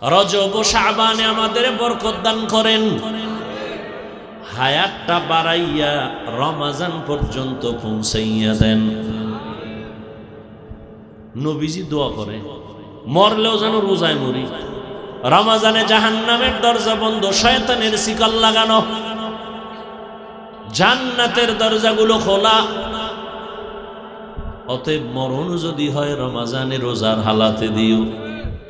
রজব ও শাবানে আমাদের বরকত দান করেন, হায়াতটা বাড়াইয়া রমজান পর্যন্ত পৌঁছাইয়া দেন। নবীজি দোয়া করে মরলেও যেন রোজায় মরি। রমজানে জাহান্নামের দরজা বন্ধ, শয়তানের শিকল লাগানো, জান্নাতের দরজাগুলো খোলা। অতএব মরণ যদি হয় রমজানে রোজার হালাতে দিও।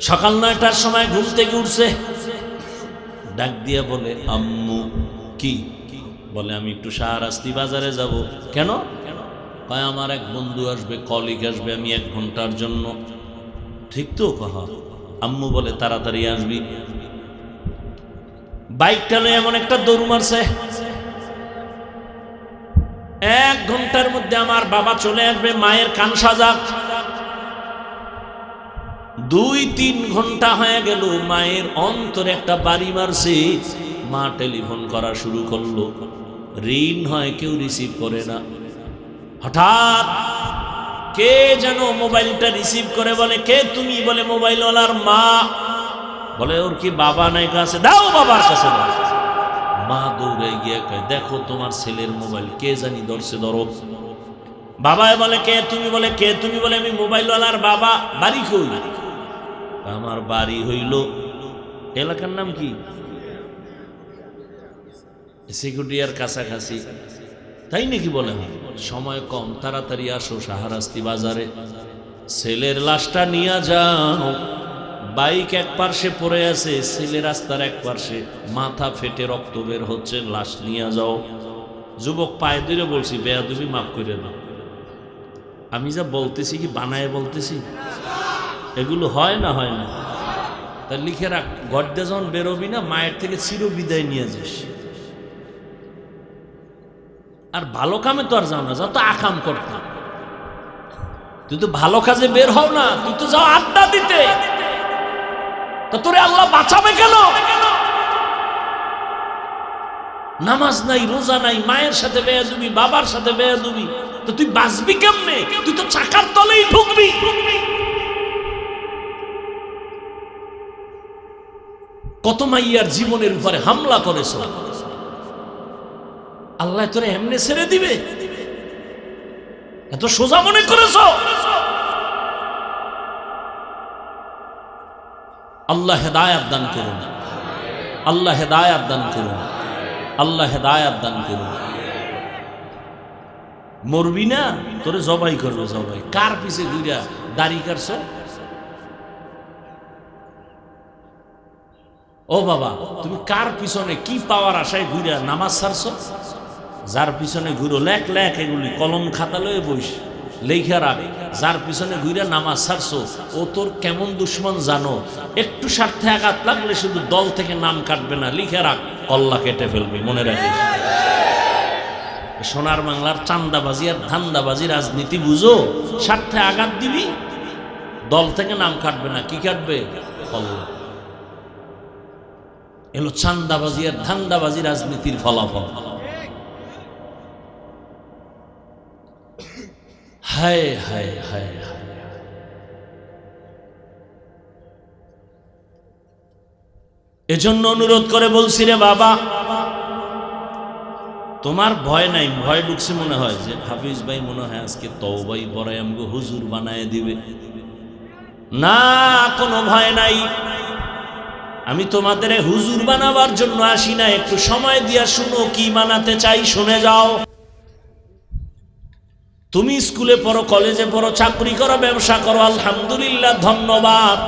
সকাল ৯টার সময় ঘুম থেকে উঠছে, ডাক দিয়া বলে আম্মু। কি বলে? আমি একটু শাহরাস্তি বাজারে যাব। কেন? কয় আমার এক বন্ধু আসবে, কলিগ আসবে, আমি ১ ঘন্টার জন্য। ঠিক তো? কহা। আম্মু বলে তাড়াতাড়ি আসবি। বাইকটা নিয়ে এমন একটা দৌড় মারছে, ১ ঘন্টার মধ্যে আমার বাবা চলে আসবে, মায়ের কান সাজাক। ২-৩ ঘন্টা হয়ে গেল, মায়ের অন্তরে একটা বাড়ি মারছে। মা টেলিফোন করা শুরু করলো, ঋণ হয়, কেউ রিসিভ করে না। হঠাৎ কে যেন মোবাইলটা রিসিভ করে, বলে কে তুমি? বলে মোবাইলওয়ালার মা। বলে ওর কি বাবা নাই কাছে? দাও বাবার কাছে দাও। মা দৌড়ে গিয়ে কয় দেখো তোমার ছেলের মোবাইল কে জানি ধরছে, ধরো। বাবায় বলে কে তুমি? বলে কে তুমি? বলে আমি মোবাইলওয়ালার বাবা। বাড়ি কই? আমার বাড়ি হইল এলাকার নাম কি, সিকিউরিটির কাছাকাছি। তাই নাকি? বলে সময় কম, তাড়াতাড়ি আসো শাহরাস্তি বাজারে, ছেলের লাশটা নিয়ে যাও। বাইক এক পার্শ্বে পড়ে আছে, ছেলে রাস্তার এক পার্শ্বে, মাথা ফেটে রক্ত বের হচ্ছে, লাশ নিয়ে যাও। যুবক পায়ে ধরে বলছি বেয়াদবি মাফ করে দাও। আমি যা বলতেছি কি বানায় বলতেছি? এগুলো হয় না? হয় না? তা লিখে রাখ, গড্ডে যখন বেরোবি না, মায়ের থেকে চির বিদায় নিয়ে যাস। আর ভালো কামে তো আর যাও না, যাও তো আকাম করতাম। তুই তো ভালো কাজে বের হও না, তুই তো যাও আড্ডা দিতে। তা তোরে আল্লাহ বাঁচাবে কেন? নামাজ নাই, রোজা নাই, মায়ের সাথে বেয়াদবি, বাবার সাথে বেয়াদবি, তো তুই বাঁচবি কেমনে? তুই তো চাকার তলেই ঢুকবি। কত মাইয়ার জীবনের উপরে হামলা করেছ, আল্লাহ তোরে এমনি ছেড়ে দিবে? এত সোজা মনে করেছ? আল্লাহ হেদায়াত দান করুন, আল্লাহ হেদায়াত দান করুন, আল্লাহ হেদায়াত দান করুন। মরবি না, তোরে জবাই করবে, জবাই। কার পিছে ঘুরা দাড়ি কাটছ? ও বাবা, তুমি কার পিছনে কি পাওয়ার আশায় ঘুরে নামাজ ছাড়ছ? যার পিছনে ঘুরো লেখ লেখ, এগুলি কলম খাতা লয়ে বইস, লেখা রাখ। যার পিছনে ঘুরে নামাজ ছাড়ছ, ও তোর কেমন দুশ্মন জানো? একটু স্বার্থে আঘাত লাগলে শুধু দল থেকে নাম কাটবে না, লিখে রাখ, কল্লা কেটে ফেলবি, মনে রাখিস। সোনার বাংলার চান্দাবাজি আর ধান্দাবাজি রাজনীতি বুঝো? স্বার্থে আঘাত দিবি, দল থেকে নাম কাটবে না, কি কাটবে? কল্লা। এলো চান্দাবাজি আর ধান্দাবাজি রাজনীতির ফলাফল। হায় হায় হায় হায়। এজন্য অনুরোধ করে বলছি রে বাবা, তোমার ভয় নাই। ভয় ঢুকছে মনে হয় যে হাফিজ ভাই মনে হয় আজকে তওবাই পড়ায় আমগো হুজুর বানায় দিবে। না, কোনো ভয় নাই। আমি তোমাদের হুজুর বানাবার জন্য আসি না। একটু সময় দিয়া শুনো কি বানাতে চাই, শুনে যাও। তুমি স্কুলে পড়ো, কলেজে পড়ো, চাকরি করো, ব্যবসা করো, আলহামদুলিল্লাহ, ধন্যবাদ।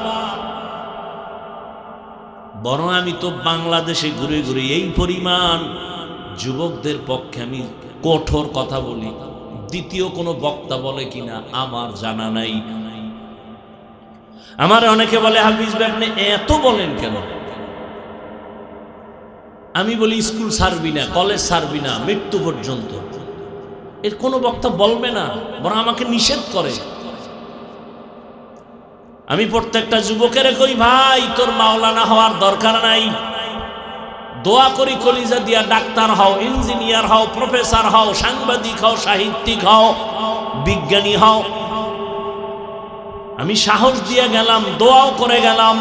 বরং আমি তো বাংলাদেশে ঘুরে ঘুরে এই পরিমাণ যুবকদের পক্ষে আমি কঠোর কথা বলি। দ্বিতীয় কোনো বক্তা বলে কিনা আমার জানা নাই। আমার অনেকে বলে হাফিজ ভাই আপনি এত বলেন কেন? আমি বলি স্কুল ছাড়বি না, কলেজ ছাড়বি না, মৃত্যু পর্যন্ত। এর কোনো বক্তা বলবে না, বরং আমাকে নিষেধ করে। আমি প্রত্যেকটা যুবকের কই ভাই তোর মাওলানা হওয়ার দরকার নাই। দোয়া করি কলিজা দিয়া ডাক্তার হও, ইঞ্জিনিয়ার হও, প্রফেসর হও, সাংবাদিক হও, সাহিত্যিক হও, বিজ্ঞানী হও। আমি সাহস দিয়ে গেলাম, দোয়াও করে গেলাম।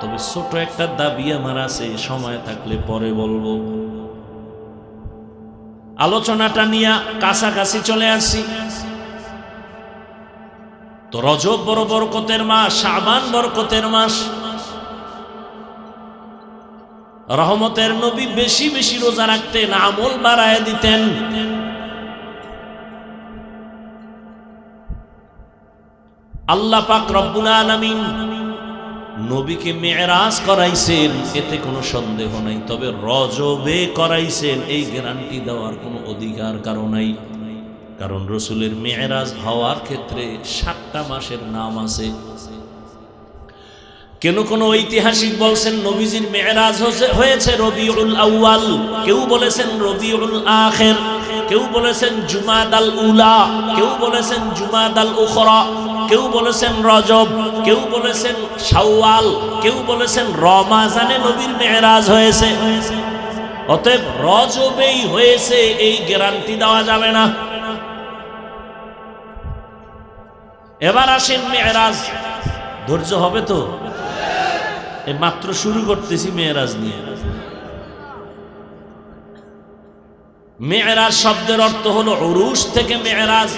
তবে ছোট একটা দাবি আমার আছে, সময় থাকলে পরে বলবো। আলোচনাটা নিয়ে কাছাকাছি চলে আসছি। তো রজব বড় বরকতের মাস, শাবান বরকতের মাস। রহমতের নবী বেশি বেশি রোজা রাখতেন, আমল বাড়ায় দিতেন। আল্লাহ পাক রব্বুল আলামিন নবীকে মেরাজ করাইছেন, এতে কোনো সন্দেহ নাই। তবে রজবে করাইছেন এই গ্যারান্টি দেওয়ার কোনো অধিকার কারো নাই। কারণ রসুলের মেরাজ হওয়ার ক্ষেত্রে 7টা মাসের নাম আছে। কোন ঐতিহাসিক বলছেন নবীজির মেরাজ হয়েছে রবিউল আউয়াল, কেউ বলেছেন রবিউল আখির, কেউ বলেছেন জুমাদাল উলা, কেউ বলেছেন জুমাদাল উখরা, কেউ বলেছেন রজব, কেউ বলেছেন শাওয়াল, কেউ বলেছেন রমাজানে নবীর মেরাজ হয়েছে। অতএব রজবেই হয়েছে এই গ্যারান্টি দেওয়া যাবে না। এবার আসেন মেরাজ। ধৈর্য হবে তো? এই মাত্র শুরু করতেছি মেরাজ নিয়ে। মেরাজ শব্দের অর্থ হলো উরুশ থেকে মেরাজ,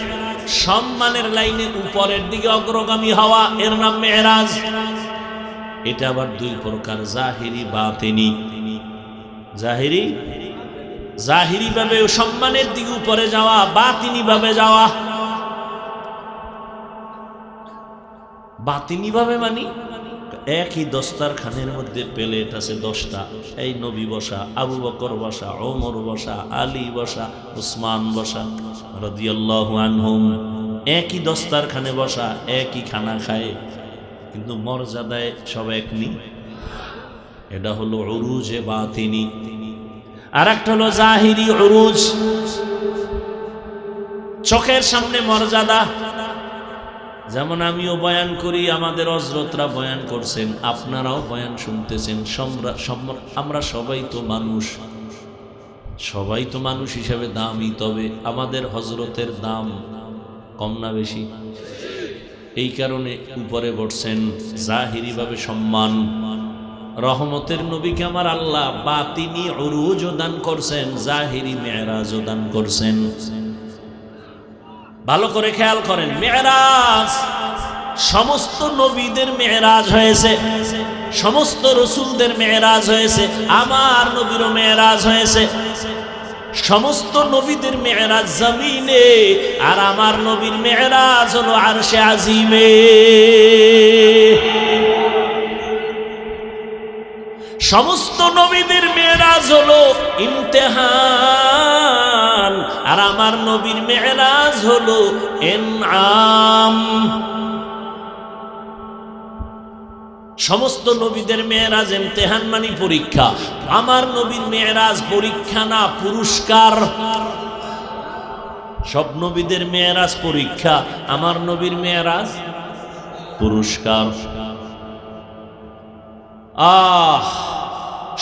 সম্মানের লাইনে উপরের দিকে অগ্রগামী হওয়া, এর নাম মেরাজ। এটা আবার দুই প্রকার, জাহিরি বাতিনি। জাহিরি ভাবে সম্মানের দিকে উপরে যাওয়া, বাতিনি ভাবে যাওয়া। বাতিনি ভাবে মানি একই দস্তারখানের মধ্যে প্লেট আছে 10টা, এই নবী বসা, আবু বকর বসা, ওমর বসা, আলী বসা, উসমান বসা রাদিয়াল্লাহু আনহুম, একই দস্তারখানে বসা, একই খানা খায়, কিন্তু মর্যাদায় সব এক নি। এটা হলো উরুজে বাতিনি। আর একটা হলো জাহিরি উরুজ, চোখের সামনে মর্যাদা। যেমন আমিও বয়ান করি, আমাদের হযরতরা বয়ান করছেন, আপনারাও বয়ান শুনতেছেন। আমরা সবাই তো মানুষ হিসেবে দামি। তবে আমাদের হযরতের দাম কম না বেশি? এই কারণে উপরে বসছেন, জাহিরি ভাবে সম্মান। রহমতের নবীকে আমার আল্লাহ বাতিনি উরুজ দান করছেন, জাহিরি মেরাজ দান করছেন। ভালো করে খেয়াল করেন, মেরাজ সমস্ত নবীদের মেরাজ হয়েছে, সমস্ত রসুলদের মেরাজ হয়েছে, আমার নবীরও মেরাজ হয়েছে। সমস্ত নবীদের মেরাজ জমিনে, আর আমার নবীর মেরাজ হলো আরশে আজিমে। সমস্ত নবীদের মেরাজ হলো ইমতিহান, আর আমার নবীর মেরাজ হলো ইনআম। সমস্ত নবীদের মেরাজ ইমতিহান মানে পরীক্ষা, আমার নবীর মেরাজ পরীক্ষা না, পুরস্কার। সব নবীদের মেরাজ পরীক্ষা, আমার নবীর মেরাজ পুরস্কার।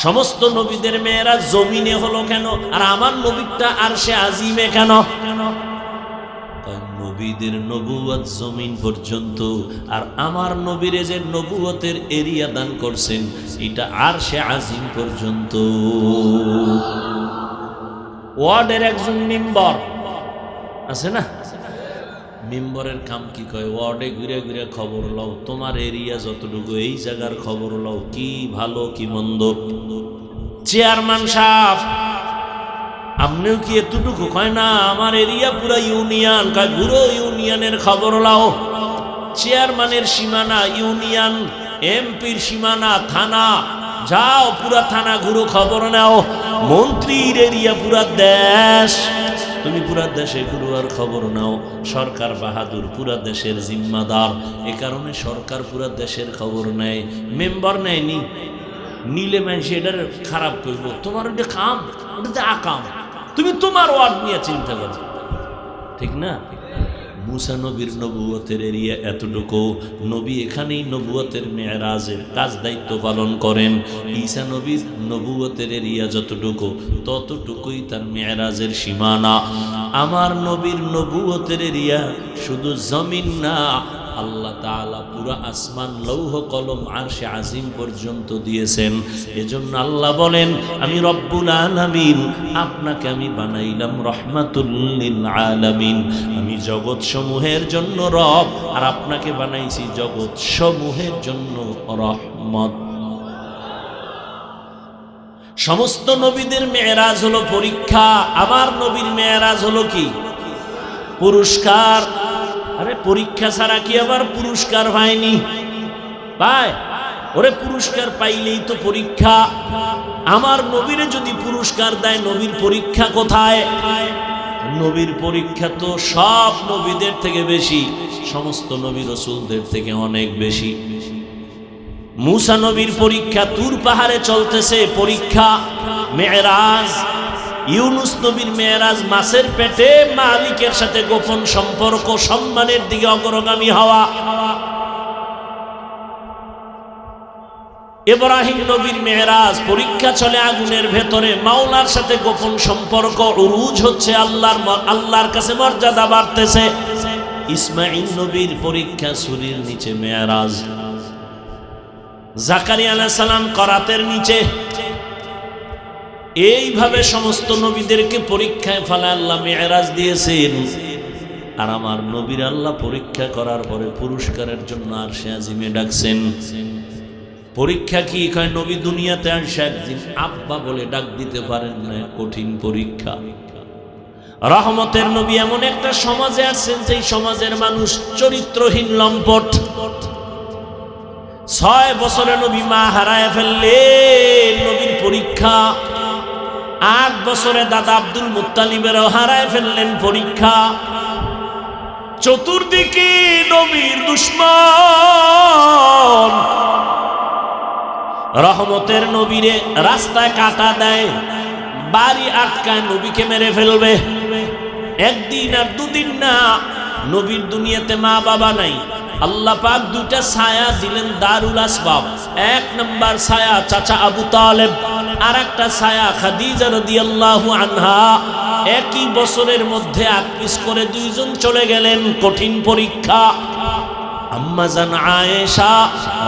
সমস্ত নবীদের মেয়েরাজ জমিনে হলো কেন, আর আমার নবীটা আরশে আজিমে কেন? নবীদের নবুয়ত জমিন পর্যন্ত, আর আমার নবীরে যে নবুয়তের এরিয়া দান করছেন এটা আরশে আজিম পর্যন্ত। ওয়ার্ডের একজন মেম্বার আছে না, মেম্বরের কাম কি কয়? ওয়ার্ডে ঘুরে ঘুরে খবর লও, তোমার এরিয়া যতটুকু, এই জায়গার খবর লও, কি ভালো কি মন্দ। চেয়ারম্যান সাহেব আপনিও কি এতটুকু কয় না? আমার এরিয়া পুরা ইউনিয়ন, কয় পুরো ইউনিয়নের খবর লও। চেয়ারম্যানের সীমানা ইউনিয়ন, এমপির সীমানা থানা, যাও পুরা থানা ঘুরো, খবর নাও। মন্ত্রীর এরিয়া পুরা দেশ, তুমি পুরা দেশে ঘুরো আর খবর নাও। সরকার বাহাদুর, পুরা দেশের জিম্মাদার, এ কারণে সরকার পুরা দেশের খবর নেয়। মেম্বার নেয়নি, নিলে মানুষ এটার খারাপ করব, তোমার ওটা কাম, ওটাতে আকাম, তুমি তোমার ওয়ার্ড নিয়ে চিন্তা করো, ঠিক না? মুসা নবীর নবুয়তের এরিয়া এতটুকু, নবী এখানেই নবুয়তের মেরাজের কাজ দায়িত্ব পালন করেন। ঈসা নবীর নবুয়তের এরিয়া যতটুকু, ততটুকুই তার মেরাজের সীমানা। আমার নবীর নবুয়তের এরিয়া শুধু জমিন না, আল্লাহ তাআলা পুরো আসমান, লৌহ কলম, আরশে আজিম পর্যন্ত দিয়েছেন। এজন্য আল্লাহ বলেন, আমি রব্বুল আলামিন, আপনাকে আমি বানাইলাম রহমাতুল লিল আলামিন। আমি জগৎ সমূহের জন্য রব, আর আপনাকে বানাইছি জগৎ সমূহের জন্য রহমত। সমস্ত নবীদের মেরাজ হলো পরীক্ষা, আমার নবীর মেরাজ হলো কি? পুরস্কার। আরে পরীক্ষা ছাড়া কি আবার পুরস্কার পায়নি? পায়? ওরে পুরস্কার পাইলেই তো পরীক্ষা। আমার নবীরে যদি পুরস্কার দেয়, নবীর পরীক্ষা কোথায়? নবীর পরীক্ষা তো সব নবীদের থেকে বেশি, সমস্ত নবী রাসূলদের থেকে অনেক বেশি। মূসা নবীর পরীক্ষা, তুর পাহাড়ে চলতেছে পরীক্ষা, মেরাজ। ইউনুস নবীর মেরাজ, মাছের পেটে মালিকের সাথে গোপন সম্পর্ক, সম্মানের দিকে অগ্রগামী হওয়া। ইব্রাহিম নবীর মেরাজ, পরীক্ষা চলে আগুনের ভেতরে, মাওলার সাথে গোপন সম্পর্ক, উরুজ হচ্ছে, আল্লাহর কাছে মর্যাদা বাড়তেছে। ইসমাঈল নবীর পরীক্ষা, সূর্যের নিচে মেরাজ। জাকারিয়া আলাইহিস সালাম করাতের নিচে। এইভাবে সমস্ত নবীদেরকে পরীক্ষায় ফেলে আল্লাহ মেরাজ দিয়েছেন। আর আমার নবীর আল্লাহ পরীক্ষা করার পরে পুরস্কারের জন্য আরশে আজিমে ডাকছেন। পরীক্ষা কি? কয় নবী দুনিয়াতে আসে একদিন আব্বা বলে ডাক দিতে পারেন না, কঠিন পরীক্ষা। রহমতের নবী এমন একটা সমাজে আসছেন, যেই সমাজের মানুষ চরিত্রহীন, লম্পট। 6 বছরে নবী মা হারায় ফেললেন, নবীর পরীক্ষা। 8 বছরে দাদা আব্দুল মুত্তালিবেরও হারায় ফেললেন, পরীক্ষা। চতুর্দিকে নবীর দুশমন। রহমতের নবীরে রাস্তায় কাটা দেয়, বাড়ি আটকায়, নবীকে মেরে ফেলবে। একদিন আর দুদিন না, নবীর দুনিয়াতে মা বাবা নাই। আল্লাহ পাক দুইটা ছায়া দিলেন দারুল আসবাব। 1 নম্বর ছায়া চাচা আবু তালেব, আর একটা ছায়া খাদিজা রাদিয়াল্লাহু আনহা। একই বছরের মধ্যে আকপিস করে দুইজন চলে গেলেন, কঠিন পরীক্ষা। আম্মা জান আয়েশা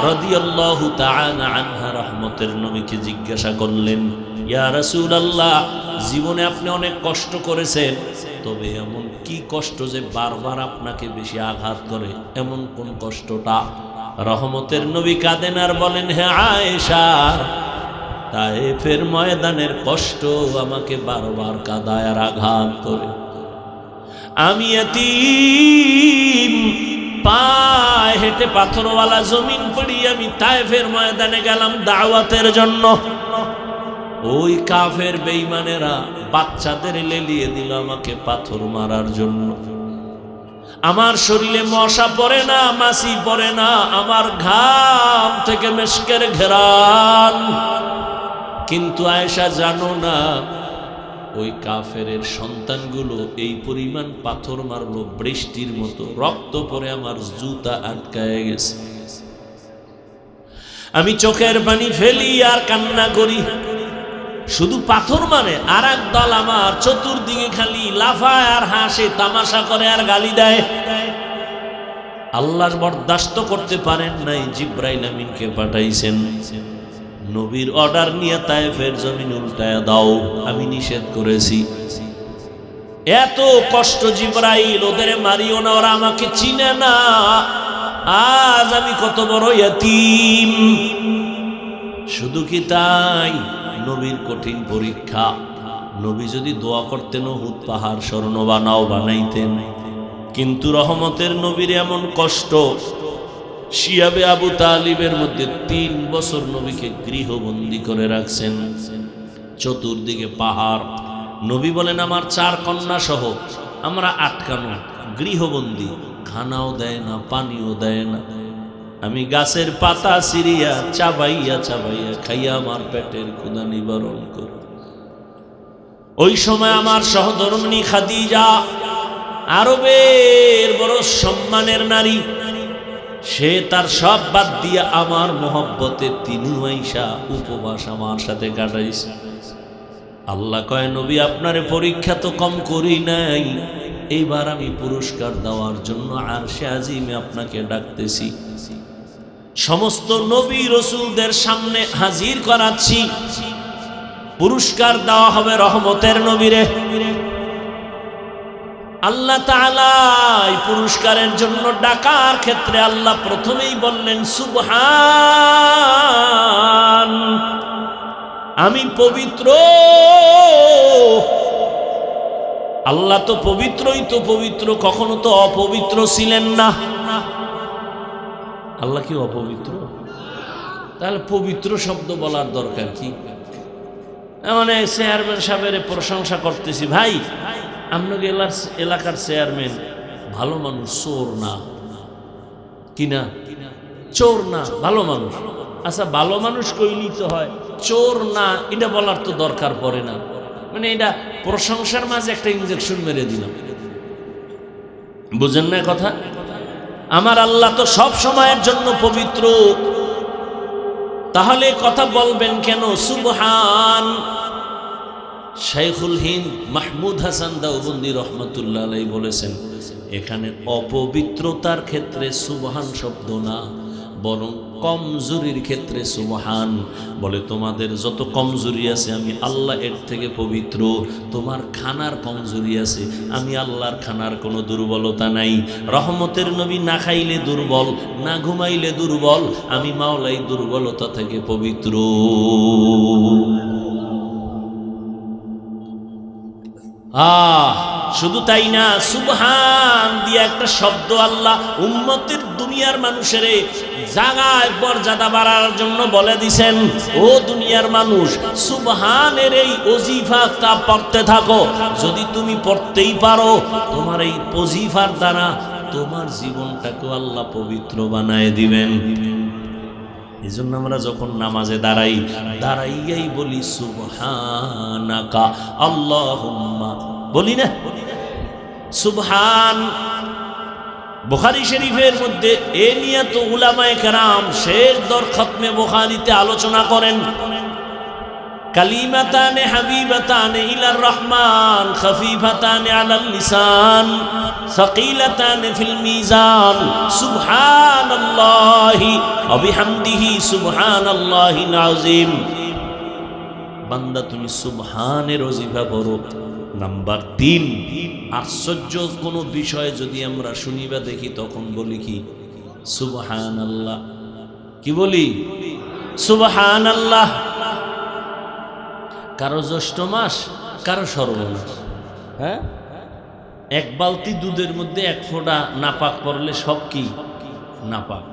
রাদিয়াল্লাহু তাআলা আনহা রহমতের নবীকে জিজ্ঞাসা করলেন, ইয়া রাসূলুল্লাহ, জীবনে আপনি অনেক কষ্ট করেছেন, তবে এমন কি কষ্ট যে বারবার আপনাকে বেশি আঘাত করে? এমন কোন কষ্টটা? রহমতের নবী কাঁদেন আর বলেন, হে আয়েশা, তায়েফের ময়দানের কষ্ট আমাকে বারবার কাঁদায় আর আঘাত করে। আমি এতিম, পায়ে হেঁটে পাথরওয়ালা জমিন পড়ি আমি তায়েফের ময়দানে গেলাম দাওয়াতের জন্য। ওই কাফের বেঈমানেরা বাচ্চাদের লেলিয়ে দিল আমাকে পাথর মারার জন্য। আমার শরীরে মশা পড়ে না, মাছি পড়ে না, আমার ঘাম থেকে মেশকের ঘেরান। কিন্তু আয়েশা জানো না, ওই কাফের সন্তানগুলো এই পরিমাণ পাথর মারলো, বৃষ্টির মতো রক্ত পরে আমার জুতা আটকায় গেছে। আমি চোখের পানি ফেলি আর কান্না করি। শুধু পাথর মারে, আর এক দল আমার চতুর্দিকে খালি লাফায় আর হাসে, তামাশা করে আর গালি দেয়। আল্লাহ বরদাস্ত করতে পারেন নাই, জিব্রাইল আমিনকে পাঠাইছেন। নবীর অর্ডার নিয়ে তায়েফের জমিন উল্টায়া দাও, আমি নিষেধ করেছি। এত কষ্ট জিব্রাইল, ওদের মারিও না, ওরা আমাকে চিনে না। আজ আমি কত বড় ইয়তীম। শুধু কি তাই, নবীর কঠিন পরীক্ষা। নবী যদি দোয়া করতেন উহুদ পাহাড় স্বর্ণ বানাইতেন, কিন্তু রহমতের নবীর এমন কষ্ট। শিয়াবে আবু তালিবের মধ্যে 3 বছর নবীকে গৃহবন্দী করে রাখছেন, চতুর্দিকে পাহাড়। নবী বলেন, আমার 4 কন্যা সহ আমরা আটকানো, গৃহবন্দী, খানাও দেয় না, পানিও দেয় না। আমি গাছের পাতা সিরিয়া চাবাইয়া চাবাইয়া খাইয়া আমার পেটের ক্ষুধা নিবারণ করি। ওই সময় আমার সহধর্মিণী খাদিজা, আরবের বড় সম্মানের নারী, সে তার সব বাদ দিয়া আমার মোহব্বতে তিনি আইসা উপবাস আমার সাথে কাটাইছে। আল্লাহ কয়, নবী আপনারে পরীক্ষা তো কম করি নাই, এইবার আমি পুরস্কার দেওয়ার জন্য আরশে আজিমে আপনাকে ডাকতেছি, সমস্ত নবী রাসূলদের সামনে হাজির করাচ্ছি, পুরস্কার দেওয়া হবে রহমতের নবীরে। আল্লাহ তাআলা এই পুরস্কারের জন্য ডাকার ক্ষেত্রে আল্লাহ প্রথমেই বললেন সুবহান, আমি পবিত্র। আল্লাহ তো পবিত্রই তো পবিত্র, কখনো তো অপবিত্র ছিলেন না। আল্লাহ কি অপবিত্র? তাহলে পবিত্র শব্দ বলার দরকার কি? মানে চেয়ারম্যান সাহেবের প্রশংসা করতেছি, ভাই আপনাকে এলাকার চেয়ারম্যান ভালো মানুষ, চোর না, কি না? চোর না, ভালো মানুষ। আচ্ছা ভালো মানুষ কইলেই তো হয়, চোর না এটা বলার তো দরকার পড়ে না। মানে এটা প্রশংসার মাঝে একটা ইনজেকশন মেরে দিলাম, বুঝেন না কথা? আমার আল্লাহ তো সব সময়ের জন্য পবিত্র, তাহলে কথা বলবেন কেন সুবহান? শাইখুল হিন্দ মাহমুদ হাসান দেওবন্দি রহমতুল্লাহ আলাইহি বলেছেন, এখানে অপবিত্রতার ক্ষেত্রে সুবহান শব্দ না, বরং কমজোরির ক্ষেত্রে সুবহান। বলে তোমাদের যত কমজোরি আছে আমি আল্লাহ এর থেকে পবিত্র। তোমার খানার কমজোরি আছে, আমি আল্লাহর খানার কোনো দুর্বলতা নাই। রহমতের নবী না খাইলে দুর্বল, না ঘুমাইলে দুর্বল, আমি মাওলাই দুর্বলতা থেকে পবিত্র। শুধু তাই না, সুবহান দিয়ে একটা শব্দ আল্লাহ উম্মতের দুনিয়ার মানুষেরে জাগায় মর্যাদা বাড়ার জন্য বলে দিছেন, ও দুনিয়ার মানুষ সুবহানের এই ওজিফাটা পড়তে থাকো। যদি তুমি পড়তেই পারো, তোমার এই ওজিফার দ্বারা তোমার জীবনটাকে আল্লাহ পবিত্র বানায় দিবেন। এই জন্য আমরা যখন নামাজে দাঁড়াইয়াই বলি সুবহানাকা আল্লাহুম্মা, বলি না সুবহান। বুখারী শরীফের মধ্যে এ নিয়ে তো উলামায়ে কেরাম শেষ দর খতমে বুখারীতে আলোচনা করেন, কালিমাতানে হাবিবাতানে ইলার রহমান খফিফাতানে আলাল লিসান সাকিলাতানে ফিল মিজান সুবহানাল্লাহি ওয়া বিহামদিহি সুবহানাল্লাহিল আযীম। বান্দা তুমি সুবহানের ওজিফা পড়ো। নাম্বার 3, আশ্চর্য কোনো বিষয় যদি আমরা শুনি বা দেখি তখন বলি কি সুবহানাল্লাহ। কি বলি? সুবহানাল্লাহ। কারো জ্যৈষ্ঠ মাস, কারো সর্বনাশ। হ্যাঁ, এক বালতি দুধের মধ্যে এক ফোঁটা নাপাক পড়লে সব কি নাপাক।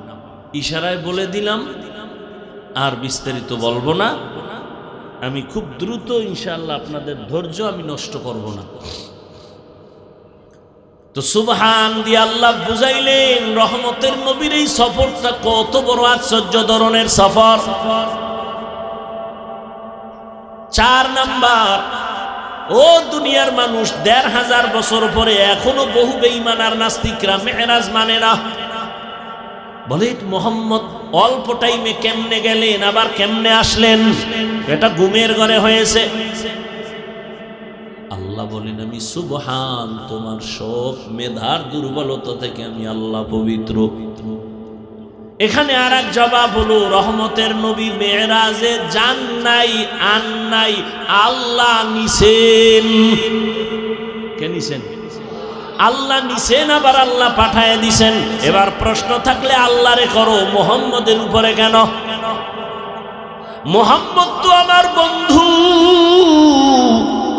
ইশারায় বলে দিলাম, আর বিস্তারিত বলবো না। আমি খুব দ্রুত ইনশাআল্লাহ আপনাদের ধৈর্য আমি নষ্ট করব না। তো সুবহান দিয়ে আল্লাহ বুঝাইলেন রহমতের নবীর এই সফরটা কত বড় আশ্চর্য ধরনের সফর। 4 নাম্বার, ও দুনিয়ার মানুষ, 1500 বছর পরে এখনো বহু বেঈমান আর নাস্তিকরা মেরাজ মানে না। বলে মোহাম্মদ অল্প টাইমে কেমনে গেলেন, আবার কেমনে আসলেন? এটা ঘুমের ঘরে হয়েছে। আল্লাহ বলেন আমি সুবহান, তোমার সব মেধার দুর্বলতা থেকে আমি আল্লাহ পবিত্র। এখানে আর এক জবাব হলো, রহমতের নবী মেরাজে যান নাই, আন নাই, আল্লাহ নিছেন। কে নিছেন? আল্লাহ নিছেন, আবার আল্লাহ পাঠায় দিছেন। এবার প্রশ্ন থাকলে আল্লাহরে করো, মুহাম্মদের উপরে কেন? মুহাম্মদ তো আমার বন্ধু।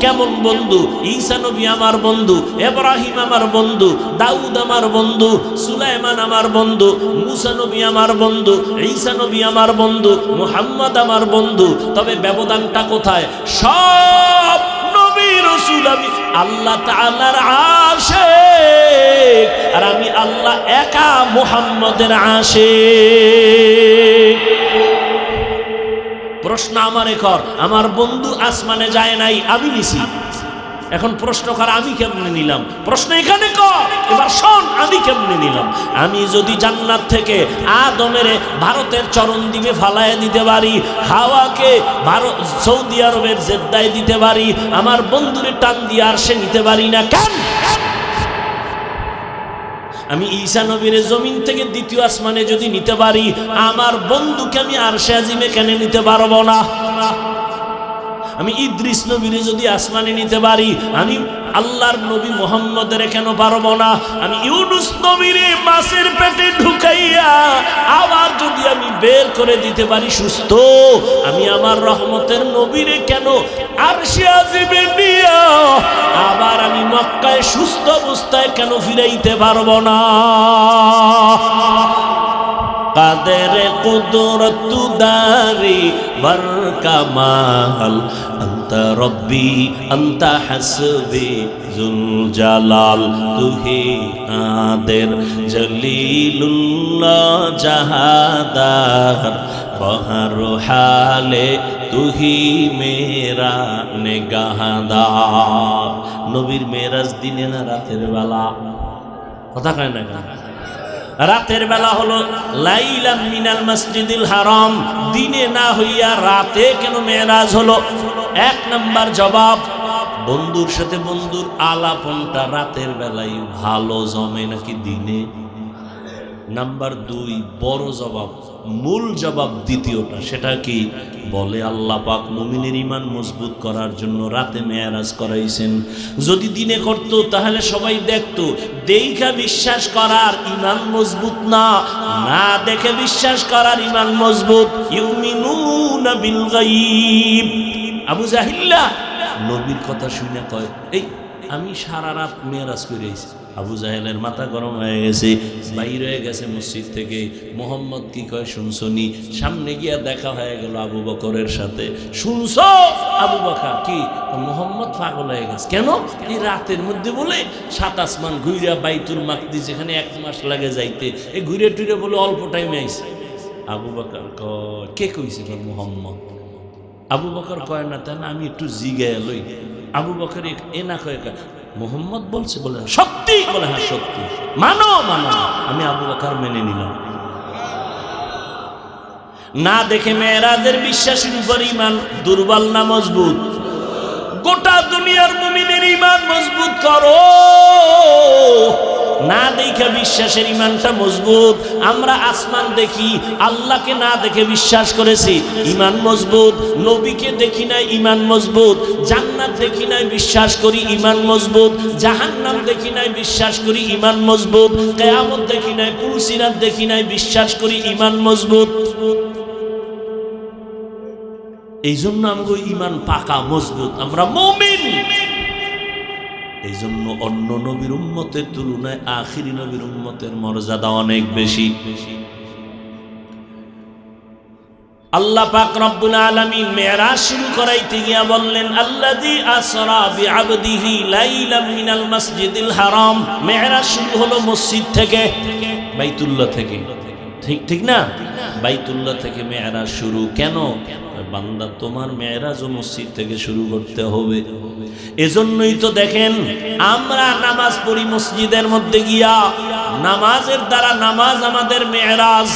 কেমন বন্ধু? ঈসা নবী আমার বন্ধু, ইব্রাহিম আমার বন্ধু, দাউদ আমার বন্ধু, সুলাইমান আমার বন্ধু, মুসা নবী আমার বন্ধু, ঈসা নবী আমার বন্ধু, মুহাম্মদ আমার বন্ধু। তবে ব্যবধানটা কোথায়? সব নবী রাসূল আমি আল্লাহ তাআলার আশিক, আর আমি আল্লাহ একা মুহাম্মদের আশিক। প্রশ্ন আমারে কর, আমার বন্ধু আসমানে যায় নাই, আমি নিছি। এখন প্রশ্ন কর আমি কেমনে নিলাম? প্রশ্ন এখানে কর, এবার শোন আমি কেমনে নিলাম। আমি যদি জান্নাত থেকে আদমের ভারতের চরণ দ্বীপে ফালায় দিতে পারি, হাওয়াকে সৌদি আরবের জেদ্দায় দিতে পারি, আমার বন্ধুরে টান দিয়ে আর সে নিতে পারি না কেন? আমি ঈসা নবীর জমিন থেকে দ্বিতীয় আসমানে যদি নিতে পারি, আমার বন্ধুকে আমি আরশে আজিমে কেন নিতে পারবো না? আমি ইদ্রিস নবীরে যদি আসমানে নিতে পারি, আমি আল্লাহর নবী মুহাম্মদের কেন পারবো না? আমি ইউনুস নবীরে মাছের পেটে ঢুকাইয়া আবার যদি আমি বের করে দিতে পারি সুস্থ, আমি আমার রহমতের নবীরে কেন আরশে আজিমে নিয়া আবার আমি মক্কায় সুস্থ অবস্থায় কেন ফিরাইতে পারবো না? কাদের কুদরত দারি বরকামাল আনতা রব্বি আনতা হাসবি জুল জালাল তুহি কাদের জলিলুল্লাহ জাহাদার বহর হালে তুহি মেরা নেগাহদার। নবীর মেরাজ দিনে না রাতের বেলা? কথা কয় না কেন? রাতের বেলা হলো লাইলাম মিনাল মসজিদিল হারাম, দিনে না হইয়া রাতে কেন মেরাজ হলো? এক নাম্বার জবাব, বন্ধুর সাথে বন্ধুর আলাপনটা রাতের বেলায় ভালো জমে নাকি দিনে? নাম্বার দুই, বড় জবাব, মূল জবাব দ্বিতীয়টা, সেটা কি? বলে আল্লাহ পাক মুমিনের ঈমান মজবুত করার জন্য রাতে মেরাজ করাইছেন। যদি দিনে করত তাহলে সবাই দেখতো। দেখা বিশ্বাস করার ঈমান মজবুত না, না দেখে বিশ্বাস করার ঈমান মজবুত। ইউমিনুনা বিল গায়ব। আবু জাহিল্লা নবীর কথা শুনে কয়, এই আমি সারা রাত মেরাজ করে আইছি। আবু জাহেলের মাথা গরম হয়ে গেছে, বাইর হয়ে গেছে মসজিদ থেকে। মোহাম্মদ কি কয় শুনছনি? সামনে গিয়া দেখা হয়ে গেল আবু বকরের সাথে। শুনছ আবু বকর? কি মোহাম্মদ পাগল হয়ে গেছে? কেন? এই রাতের মধ্যে বলে 7 আসমান ঘুরিয়া বাইতুল মাকদিস, যেখানে 1 মাস লাগে যাইতে, এই ঘুরে টুরে বলে অল্প টাইমে আইছে। আবু বকর কয়, কে কইছে? মোহাম্মদ। আবু বকর কয় না, তাই না আমি একটু জিগায় লই। আবু বকর এ না কয়, মোহাম্মদ বলছে। বলে সত্যি? বলে হ্যাঁ সত্যি। মানো মানো। আমি আবু বকর মেনে নিলাম। না দেখে মেরাজের বিশ্বাসীর উপর ঈমান দুর্বল না মজবুত? গোটা দুনিয়ার মুমিনের ঈমান মজবুত করো। না দেখে বিশ্বাসের ঈমানটা মজবুত। আমরা আসমান দেখি, আল্লাহকে না দেখে বিশ্বাস করেছি, ঈমান মজবুত। নবীকে দেখি নাই, ঈমান মজবুত। জান্নাত দেখি নাই, বিশ্বাস করি, ঈমান মজবুত। জাহান্নাম দেখি নাই, বিশ্বাস করি, ঈমান মজবুত। কিয়ামত দেখি নাই, পুলসিরাত দেখি নাই, বিশ্বাস করি, ঈমান মজবুত। এই জন্য আমাদের ঈমান পাকা মজবুত, আমরা মুমিন। এই জন্য অন্য নবীর উম্মতের তুলনায় আখিরি নবীর উম্মতের মর্যাদা অনেক বেশি। আল্লাহ পাক রব্বুল আলামিন মেরাজ শুরু করাইতে গিয়া বললেন, আল্লাযী আসরা বিআবদিহি লাইলাম মিনাল মসজিদিল হারাম। মেরাজ শুরু হলো মসজিদ থেকে, বাইতুল্লাহ থেকে। ঠিক না? বাইতুল্লাহ থেকে মেরাজ শুরু। কেন? বান্দা তোমার মেরাজও মসজিদ থেকে শুরু করতে হবে। এজন্যই তো দেখেন আমরা নামাজ পড়ি মসজিদের মধ্যে গিয়া। নামাজের দ্বারা, নামাজ আমাদের মেরাজ।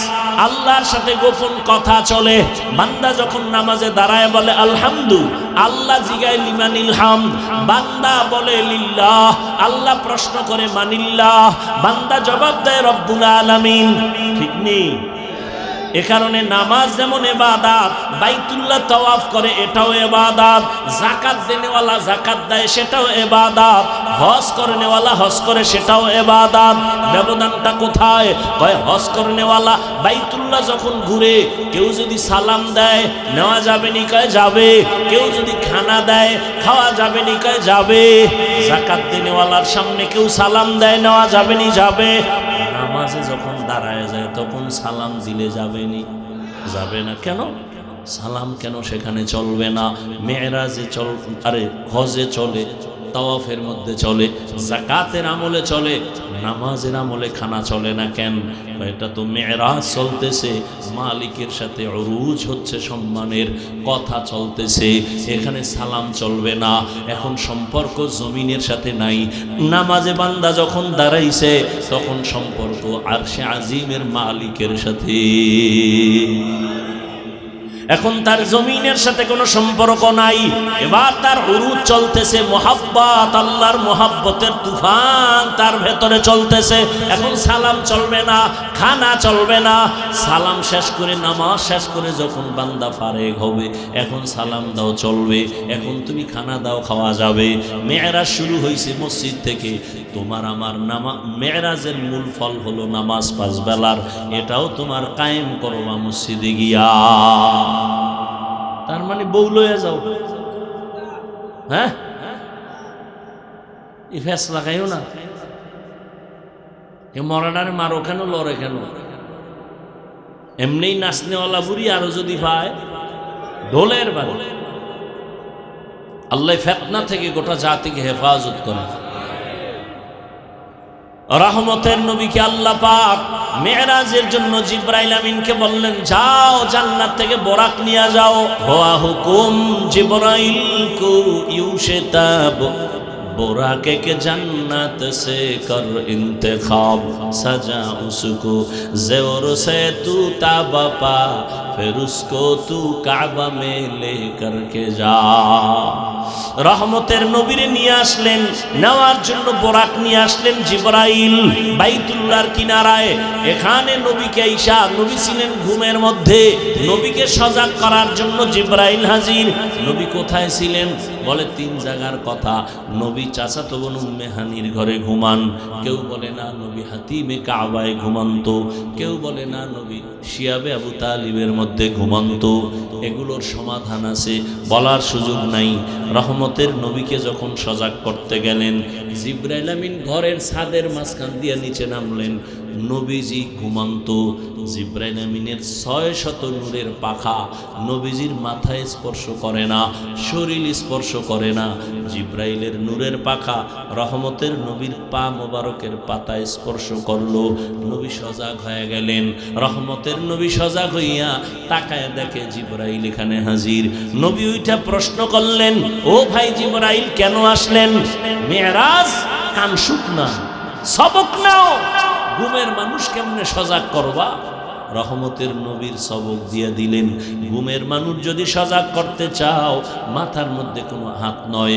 আল্লাহর সাথে গোপন কথা চলে। বান্দা যখন নামাজে দাঁড়ায় বলে আলহামদু, আল্লাহ জিগায় লিমানিল হামদ, বান্দা বলে লিল্লাহ। আল্লাহ প্রশ্ন করে মানিল্লাহ, বান্দা জবাব দেয় রব্বুল আলামিন। ঠিক নেই? এ কারণে নামাজ যেমন ইবাদত, বাইতুল্লাহ তাওয়াফ করে এটাও ইবাদত, যাকাত দেনেওয়ালা যাকাত দেয় সেটাও ইবাদত, হজ করেনেওয়ালা হজ করে সেটাও ইবাদত। ব্যবধানটা কোথায়? কয় হজ করেনেওয়ালা বাইতুল্লাহ যখন ঘুরে কেউ যদি সালাম দেয় নেওয়া যাবে নি? কয় যাবে। কেউ যদি খানা দেয় খাওয়া যাবে নি? কয় যাবে। যাকাত দেনেওয়ালার সামনে কেউ সালাম দেয় নেওয়া যাবে নি? যাবে। নামাজে যখন দাঁড়ায় যায় তখন সালাম দিলে যাবে নি? যাবে না। কেন? সালাম কেন সেখানে চলবে না? মেরাজে চল, আরে হজে চলে, তাওয়াফের মধ্যে চলে, যাকাতের আমলে চলে, নামাজের আমলে খানা চলে না কেন? এটা তো মেরাজ চলতেছে, মালিকের সাথে উরুজ হচ্ছে, সম্মানের কথা চলতেছে, এখানে সালাম চলবে না। এখন সম্পর্ক জমিনের সাথে নাই। নামাজে বান্দা যখন দাঁড়াইছে তখন সম্পর্ক আরশে আজিমের মালিকের সাথে। এখন তার জমিনের সাথে কোনো সম্পর্ক নাই। এবার তার উরুজ চলতেছে, মোহাব্বত, আল্লাহর মোহাব্বতের তুফান তার ভেতরে চলতেছে। এখন সালাম চলবে না, খানা চলবে না। সালাম শেষ করে, নামাজ শেষ করে যখন বান্দা ফারেগ হবে, এখন সালাম দাও চলবে, এখন তুমি খানা দাও খাওয়া যাবে। মেরাজ শুরু হয়েছে মসজিদ থেকে। তোমার আমার মেরাজের মূল ফল হলো নামাজ 5 বেলার, এটাও তোমার কায়েম করবা মসজিদে গিয়া। তার মানে বউ লইয়া যাও, হ্যাঁ, এই ফেসলা খাইও না। মরাডারে মারো কেন, লড়ে কেন? এমনি নাচনেওয়ালা বুড়ি আরো যদি পায় ঢোলের বাড়ি। আল্লাহ ফিতনা থেকে গোটা জাতিকে হেফাজত করে। রহমতের নবীকে আল্লাহ পাক মেরাজের জন্য জিবরাইল আমিনকে বললেন, যাও জান্নাত থেকে বোরাক নিয়ে যাও। হুয়া হুকুম জিবরাইল কো ইউশতাব, बोराके के जन्नत से कर इंतखाब, सजा उसको ज़ेवर से तू ताबा पा, फिर उसको तू काबा में ले करके जा। রহমতের নবীরে নিয়ে আসলেন, নেওয়ার জন্য বোরাক নিয়ে আসলেন জিবরাইল বাইতুল্লাহর কিনারায়। এখানে নবীকে ঈশা, নবী ছিলেন ঘুমের মধ্যে, নবীকে সজাগ করার জন্য জিবরাইল হাজির। নবী কোথায় ছিলেন? বলে 3 জায়গার কথা। নবী চাচাতো বোন উম্মে হানির ঘরে ঘুমান, কেউ বলে না নবী হাতিমে কাবায় ঘুমন্ত, কেউ বলে না নবী শিয়াবে আবু তালিবের মধ্যে ঘুমন্ত। এগুলোর সমাধান আছে, বলার সুযোগ নাই। রহমতের নবীকে যখন সজাগ করতে গেলেন, জিবরাইল আমিন ঘরের ছাদের মাঝখান দিয়ে নিচে নামলেন। নবীজি ঘুমন্ত। জিবরাইল আমিনের 600 নূরের পাখা নবীজির মাথায় স্পর্শ করে না, শরীর স্পর্শ করে না। জিবরাইলের নূরের পাখা রহমতের নবীর পা মোবারকের পাতায় স্পর্শ করলো। নবী সজাগ হয়ে গেলেন। রহমতের নবী সজাগ হইয়া তাকায় দেখে জিবরাইল এখানে হাজির। নবী ওইটা প্রশ্ন করলেন, ও ভাই জিবরাইল কেন আসলেন? মেরাজ কান শুকনা, সবক নাও। ঘুমের মানুষ কেমনে সজাগ করবা? রহমতের নবীর সবক দিয়ে দিলেন। ঘুমের মানুষ যদি সজাগ করতে চাও, মাথার মধ্যে কোনো হাত নয়,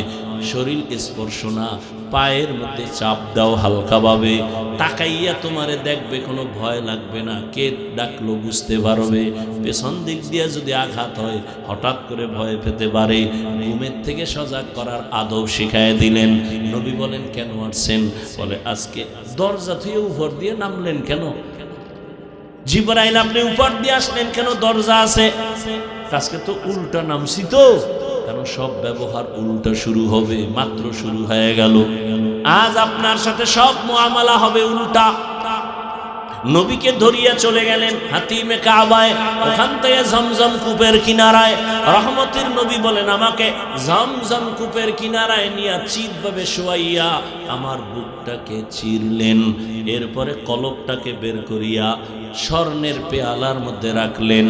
শরীর স্পর্শ না, পায়ের মধ্যে চাপ দাও হালকাভাবে, তাকাইয়া তোমারে দেখবে, কোনো ভয় লাগবে না। কে ডাকলো বুঝতে পারবে। পেছন দিক দিয়ে যদি আঘাত হয় হঠাৎ করে ভয় পেতে পারে। ঘুমের থেকে সজাগ করার আদব শিখায় দিলেন। নবী বলেন, কেন আসছেন? বলে, আজকে দরজা থেকে উপর দিয়ে নামলেন কেন? জিবরাইল আপনি উপর দিয়ে আসলেন কেন? দরজা আছে। আজকে তো উল্টা নামছি তো, কারণ সব ব্যবহার উল্টা শুরু হবে, মাত্র শুরু হয়ে গেল। আজ আপনার সাথে সব মুআমালা হবে উল্টা। নবীকে ধরিয়া চলে গেলেন হাতিমে কাবায়, ওখান থেকে জমজম কূপের কিনারায়। রহমতের নবী বলেন, আমাকে জমজম কূপের কিনারায় নিয়ে চিৎভাবে শোয়াইয়া আমার বুকটাকে চিরলেন। এরপরে কলবটাকে বের করিয়া স্বর্ণের পেয়ালার মধ্যে রাখলেন।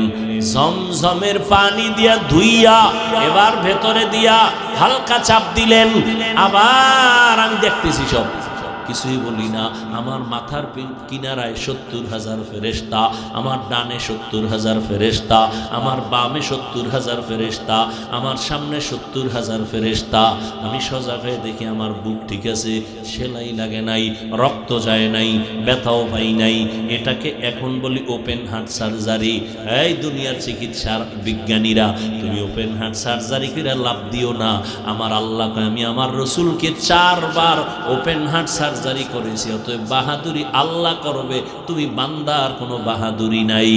জমজমের পানি দিয়া ধুইয়া এবার ভেতরে দিয়া হালকা চাপ দিলেন। আবার আমি দেখতেছি সব কিছুই বলি না। আমার মাথার কিনারায় 70,000 ফেরেশতা, আমার ডানে 70,000 ফেরেশতা, আমার বামে 70,000 ফেরেশতা, আমার সামনে 70,000 ফেরেশতা। আমি সজাগ হয়ে দেখি আমার বুক ঠিক আছে, সেলাই লাগে নাই, রক্ত যায় নাই, ব্যথাও পাই নাই। এটাকে এখন বলি ওপেন হার্ট সার্জারি। এই দুনিয়ার চিকিৎসার বিজ্ঞানীরা, তুমি ওপেন হার্ট সার্জারি করে লাভ দিও না। আমার আল্লাহকে, আমি আমার রসুলকে 4 বার ওপেন হার্ট সার্জারি করেছি। অতএব বাহাদুরি আল্লাহ করবে, তুমি বান্দার কোনো বাহাদুরি নাই।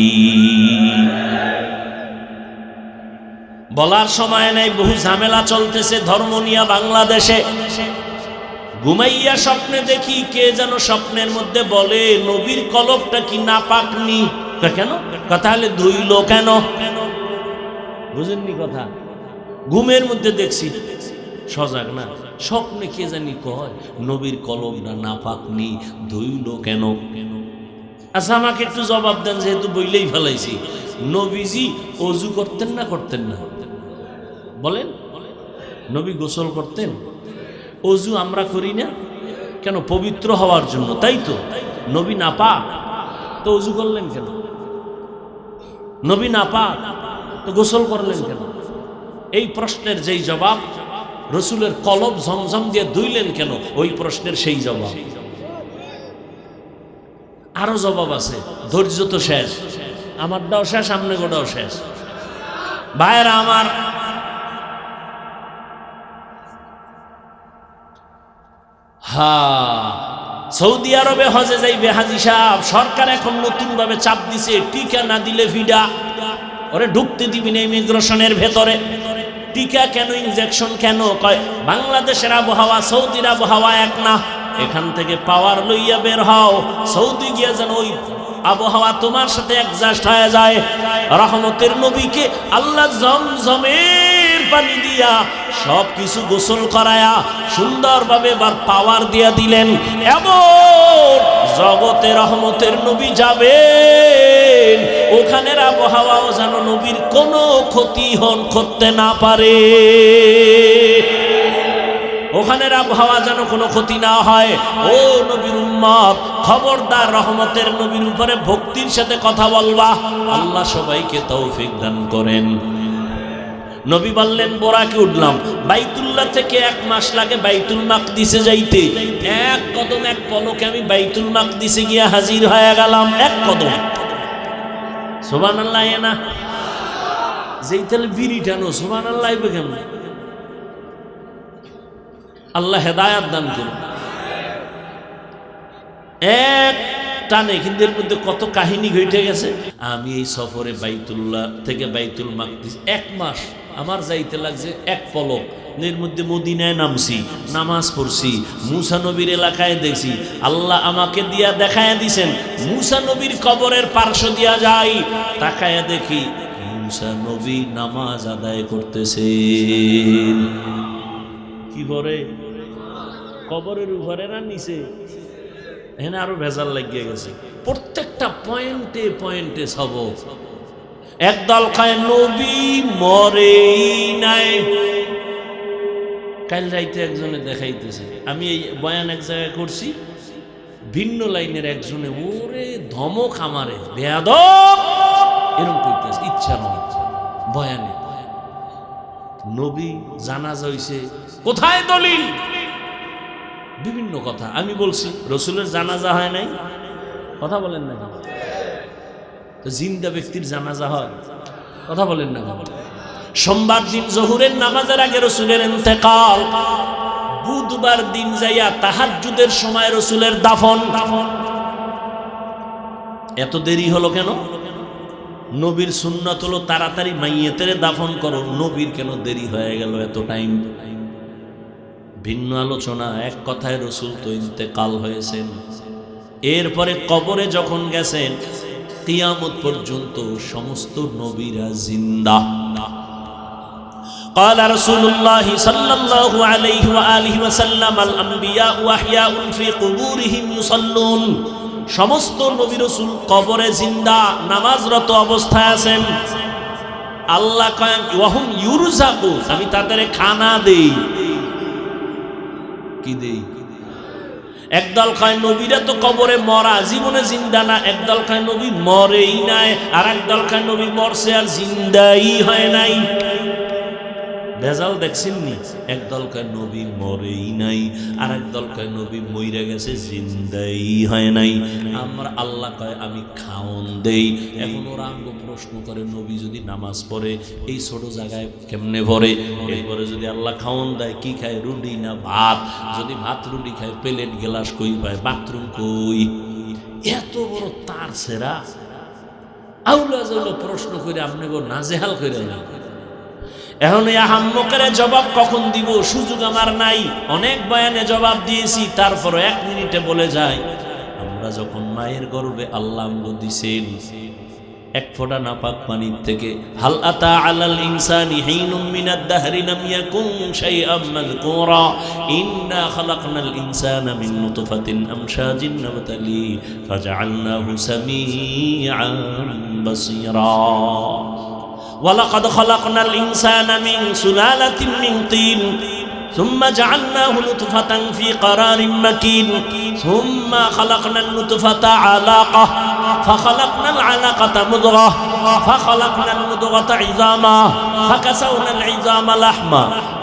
বলার সময় নাই, বহু ঝামেলা চলতেছে ধর্ম নিয়ে বাংলাদেশে। ঘুমাইয়া স্বপ্নে দেখি কে যেন স্বপ্নের মধ্যে বলে, নবীর কলবটা কি নাপাক নি? কেন? কথা হলে ধুইল কেন? বুঝেননি কথা? ঘুমের মধ্যে দেখছি, সজাগ না, স্বপ্নে কে জানি কয় নবীর কলমটা নাপাক নি, ধুইল কেন? আচ্ছা আমাকে একটু জবাব দেন, যেহেতু বইলেই ফেলাইছি। নবীজি অজু করতেন না করতেন না? বলেন। নবী গোসল করতেন। অজু আমরা করি না কেন? পবিত্র হওয়ার জন্য, তাই তো? নবী নাপাক, তো অজু করলেন কেন? নবী নাপাক, তো গোসল করলেন কেন? এই প্রশ্নের যেই জবাব, রসুলের কলব ঝমঝম দিয়ে ধুইলেন কেন, ওই প্রশ্নের সেই জবাব। আরো জবাব আছে, ধৈর্য তো শেষ, আমারটাও শেষ, আমনেগোটাও শেষ। ভাইয়েরা আমার, সৌদি আরবে হজে যাইবে হাজী সাহেব, সরকার এখন নতুন ভাবে চাপ দিছে, টিকা না দিলে ভিডা, ওরে ঢুকতে দিবি না ইমিগ্রেশনের ভেতরে। টিকা কেন, ইনজেকশন কেন? কয় বাংলাদেশের আবহাওয়া সৌদির আবহাওয়া এক না, এখান থেকে পাওয়ার লইয়া বের হও, সৌদি গিয়া যেন ওই আবহাওয়া তোমার সাথে অ্যাডজাস্ট হয়ে যায়। রহমতের নবীকে আল্লাহ জমজমের পানি দিয়া সব কিছু গোসল করায়া সুন্দরভাবে এবার পাওয়ার দিয়া দিলেন। এমন জগতে রহমতের নবী যাবেন, ওখানের আবহাওয়াও যেন নবীর কোনো ক্ষতি করতে না পারে, ওখানের আবহাওয়া যেন কোনো ক্ষতি না হয়। ও নবীর উম্মত, খবরদার রহমতের নবীর উপরে ভক্তির সাথে কথা বলবা। আল্লাহ সবাইকে তৌফিক দান করেন। নবী বললেন, বোরাকে উঠলাম, বাইতুল্লাহ থেকে 1 মাস লাগে বাইতুল মাকদিসে যাইতে, এক কদম এক পলকে আমি বাইতুল মাকদিসে গিয়া হাজির হয়ে গেলাম। এক কদম, সুবহানাল্লাহ। না যেই তাহলে বিড়ি টানো, সুবহানাল্লাহ কেমন? আল্লাহ হেদায়াত দান করুন। এক টানে, কিন্তু এর মধ্যে কত কাহিনী ঘটে গেছে। আমি এই সফরে বাইতুল্লাহ থেকে বাইতুল মাকদিস 1 মাস আমার যাইতে লাগছে এক পলক। এর মধ্যে মদিনায় নামছি, নামাজ পড়ছি, মুসা নবীর এলাকায় দেখছি। আল্লাহ আমাকে দিয়া দেখায়া দিছেন, মুসা নবীর কবরের পার্শ্ব দিয়া যাই, তাকায়া দেখি মুসা নবী নামাজ আদায় করতেছেন। কি বলে? কবরের উপরে না নিচে? এখানে আরো ভেজাল লাগিয়ে গেছে। প্রত্যেকটা পয়েন্টে পয়েন্টে সবক। একদল খায় নবী মরেই নাই। কাল রাইতে একজনে দেখাইতেছে, আমি এই বয়ান এক জায়গায় করছি, ভিন্ন লাইনের একজনে ওরে ধমক আমারে বেয়াদব এরকম করতেছে, ইচ্ছা নয় বয়ানে। নবী জানাজা হইছে, কোথায় দলিল? বিভিন্ন কথা আমি বলছি, রসুলের জানাজা হয় নাই, কথা বলেন না। তো জিন্দা ব্যক্তির জানাজা হয়, কথা বলেন না। সোমবার দিন জোহরের নামাজের আগে রসুলের ইন্তেকাল, বুধবার দিন যাইয়া তাহাজ্জুদের সময় রসুলের দাফন। এত দেরি হলো কেন? নবীর সুন্নাত হলো তাড়াতাড়ি মাইয়েতের দাফন করো, নবীর কেন দেরি হয়ে গেল এত টাইম? ভিন্ন আলোচনা। এক কথায় রসুল তো ইন্তেকাল হয়েছেন। এরপরে কবরে যখন গেছেন, কিয়ামত পর্যন্ত সমস্ত নবীরা জিন্দা। قال رسول الله صلى الله عليه وآله وسلم الأنبياء أحياء في قبورهم يصلون। সমস্ত নবী রাসূল কবরে জিন্দা, নামাজরত অবস্থায় আছেন। আল্লাহ কয় ওয়াহুম ইউরজাকুন, আমি তাদের খানা দেই। কি দেই? একদল কয় নবীরা তো কবরে মরা, জীবনে জিন্দা না। একদল কয় নবী মরেই নাই, আর একদল কয় নবী মরছে আর জিন্দাই হয় নাই। ভেজাল দেখছেন নি? একদল কয় নবী মরেই নাই, আর একদল কয় নবী মইরা গেছে, জিন্দাই হয় নাই। আমরা আল্লাহ কয় আমি খাওন দেই। এখন ওরা আঙ্গ প্রশ্ন করে, নবী যদি নামাজ পড়ে এই ছোট জায়গায় কেমনে পড়ে? এরপরে যদি আল্লাহ খাওন দেয়, কি খায়? রুটি না ভাত? যদি ভাত রুটি খায়, প্লেট গ্লাস কই পায়? বাথরুম কই? এত বড় তার সেরা আউলা জাউলা প্রশ্ন করে আপনি নাজেহাল করে না। এখন এই আহাম্মকের জবাব কখন দিব সুযোগ আমার নাই। অনেক বয়ানে জবাব দিয়েছি, তারপর 1 মিনিটে বলে যায়। আমরা যখন মায়ের গর্ভে আল্লাহ আমগো দিছেন, 1 ফোঁটা নাপাক পানির থেকে, হাল আতা আলাল ইনসানি হিনুম মিনাদ দাহরি লাম ইয়াকুন শাইআম মাযকুরা ইন্না খালাকনাল ইনসানা মিন নুতফাতিন আমশাজিন নাবতালি ফাজআলনাহু সামিআন বাসীরা। وَلَقَدْ خَلَقْنَا الْإِنسَانَ مِنْ سُلَالَةٍ مِنْ طِينٍ ثُمَّ جَعَلْنَاهُ نُطْفَةً فِي قَرَارٍ مَكِينٍ ثُمَّ خَلَقْنَا النُّطْفَةَ عَلَقَةً فَخَلَقْنَا الْعَلَقَةَ مُضْغَةً ফাখালাকনাল মুদগাতা ইযামা ফাকাসাউনাল ইযামা লাহমা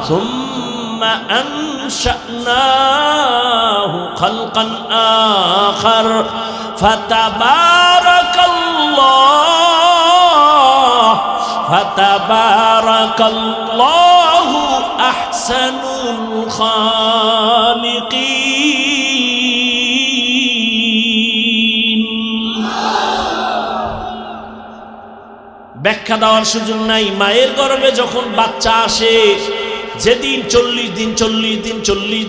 সুম্মা আনশানাহু খালকান আখার ফাতাবারাকাল্লাহু আহসানুল খালিকিন। ব্যাখ্যা দেওয়ার সুযোগ নাই। মায়ের গর্ভে যখন বাচ্চা আসে, যেদিন 40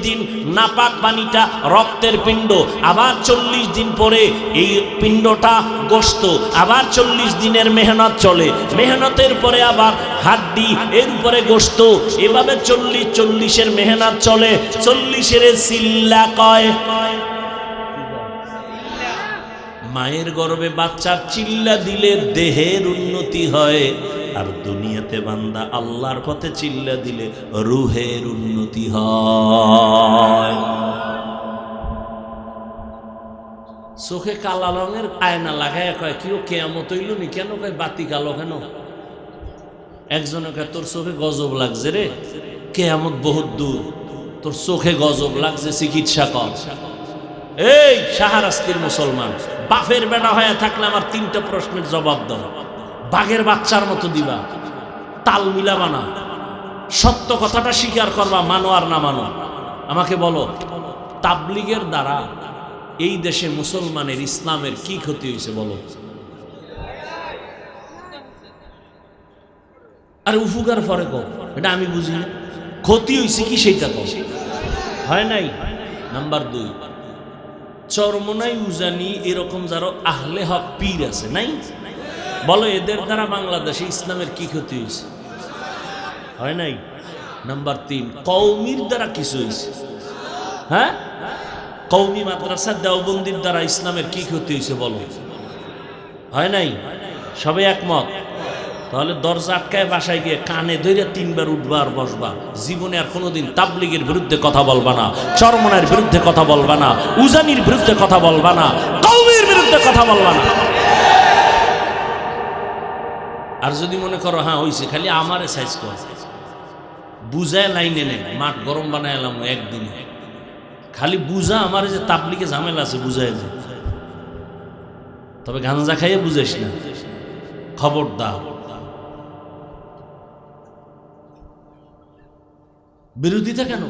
দিন নাপাক পানিটা রক্তের পিণ্ড, আবার 40 দিন পরে এই পিণ্ডটা গোশত, আবার 40 দিনের মেহনত চলে, মেহনতের পরে আবার হাড্ডি, এর উপরে গোশত, এভাবে 40-40-এর মেহনত চলে। 40-এর সিল্লা কয়। মায়ের গর্ভে বাচ্চার চিল্লা দিলে দেহের উন্নতি হয়, আর দুনিয়াতে বান্দা আল্লাহর পথে চিল্লা দিলে রুহের উন্নতি হয়। চোখে কালা রঙের আয়না লাগায় কয় কি কেয়ামত হইল নি? কেন কয় বাতি কালো কেন? একজনে কয় তোর চোখে গজব লাগছে রে, কেয়ামত বহুত দূর, তোর চোখে গজব লাগছে, চিকিৎসা কর। এই শাহরাস্তির মুসলমান, বাপের বেটা হয়ে থাকলে আমার 3টা প্রশ্নের জবাব দাও, বাঘের বাচ্চার মতো দিবা, তাল মিলাবা না, সত্য কথাটা স্বীকার করবা, মানো আর না মানো। আমাকে বলো, তাবলিগের দ্বারা এই দেশে মুসলমানের ইসলামের কি ক্ষতি হয়েছে বলো? আর উফুকার পরে কও এটা আমি বুঝি না, ক্ষতি হয়েছে কি সেইটা কও। হয় নাই? নাম্বার 2, চরমনাই উজানি এরকম যারা আহলে হক পীর আছে নাই, বলো এদের দ্বারা বাংলাদেশে ইসলামের কি ক্ষতি হয়েছে? হয় নাই? নাম্বার 3, কওমির দ্বারা কিছু হয়েছে? হ্যাঁ, কওমি মাদ্রাসা দেওবন্দির দ্বারা ইসলামের কি ক্ষতি হয়েছে বলো? হয় নাই? সবে একমত? তাহলে দরজা আটকায় বাসায় গিয়ে কানে ধরে 3বার উঠবা আর বসবা। জীবনে আর কোনোদিন তাবলিগের বিরুদ্ধে কথা বলবা না, চরমনার বিরুদ্ধে কথা বলবা না, উজানির বিরুদ্ধে কথা বলবা না, কওমির বিরুদ্ধে কথা বলবা না। আর যদি মনে করো হ্যাঁ হইছে, খালি আমারে সাইজ কর, বুঝায় লাইনে নে, মাঠ গরম বানায় এলাম একদিনে, খালি বুঝা আমার যে তাবলিগে ঝামেলা আছে বুঝায় দে, তবে গাঞ্জা খাইয়ে বুঝাইস না, খবরদার। বিরোধিতা কেন?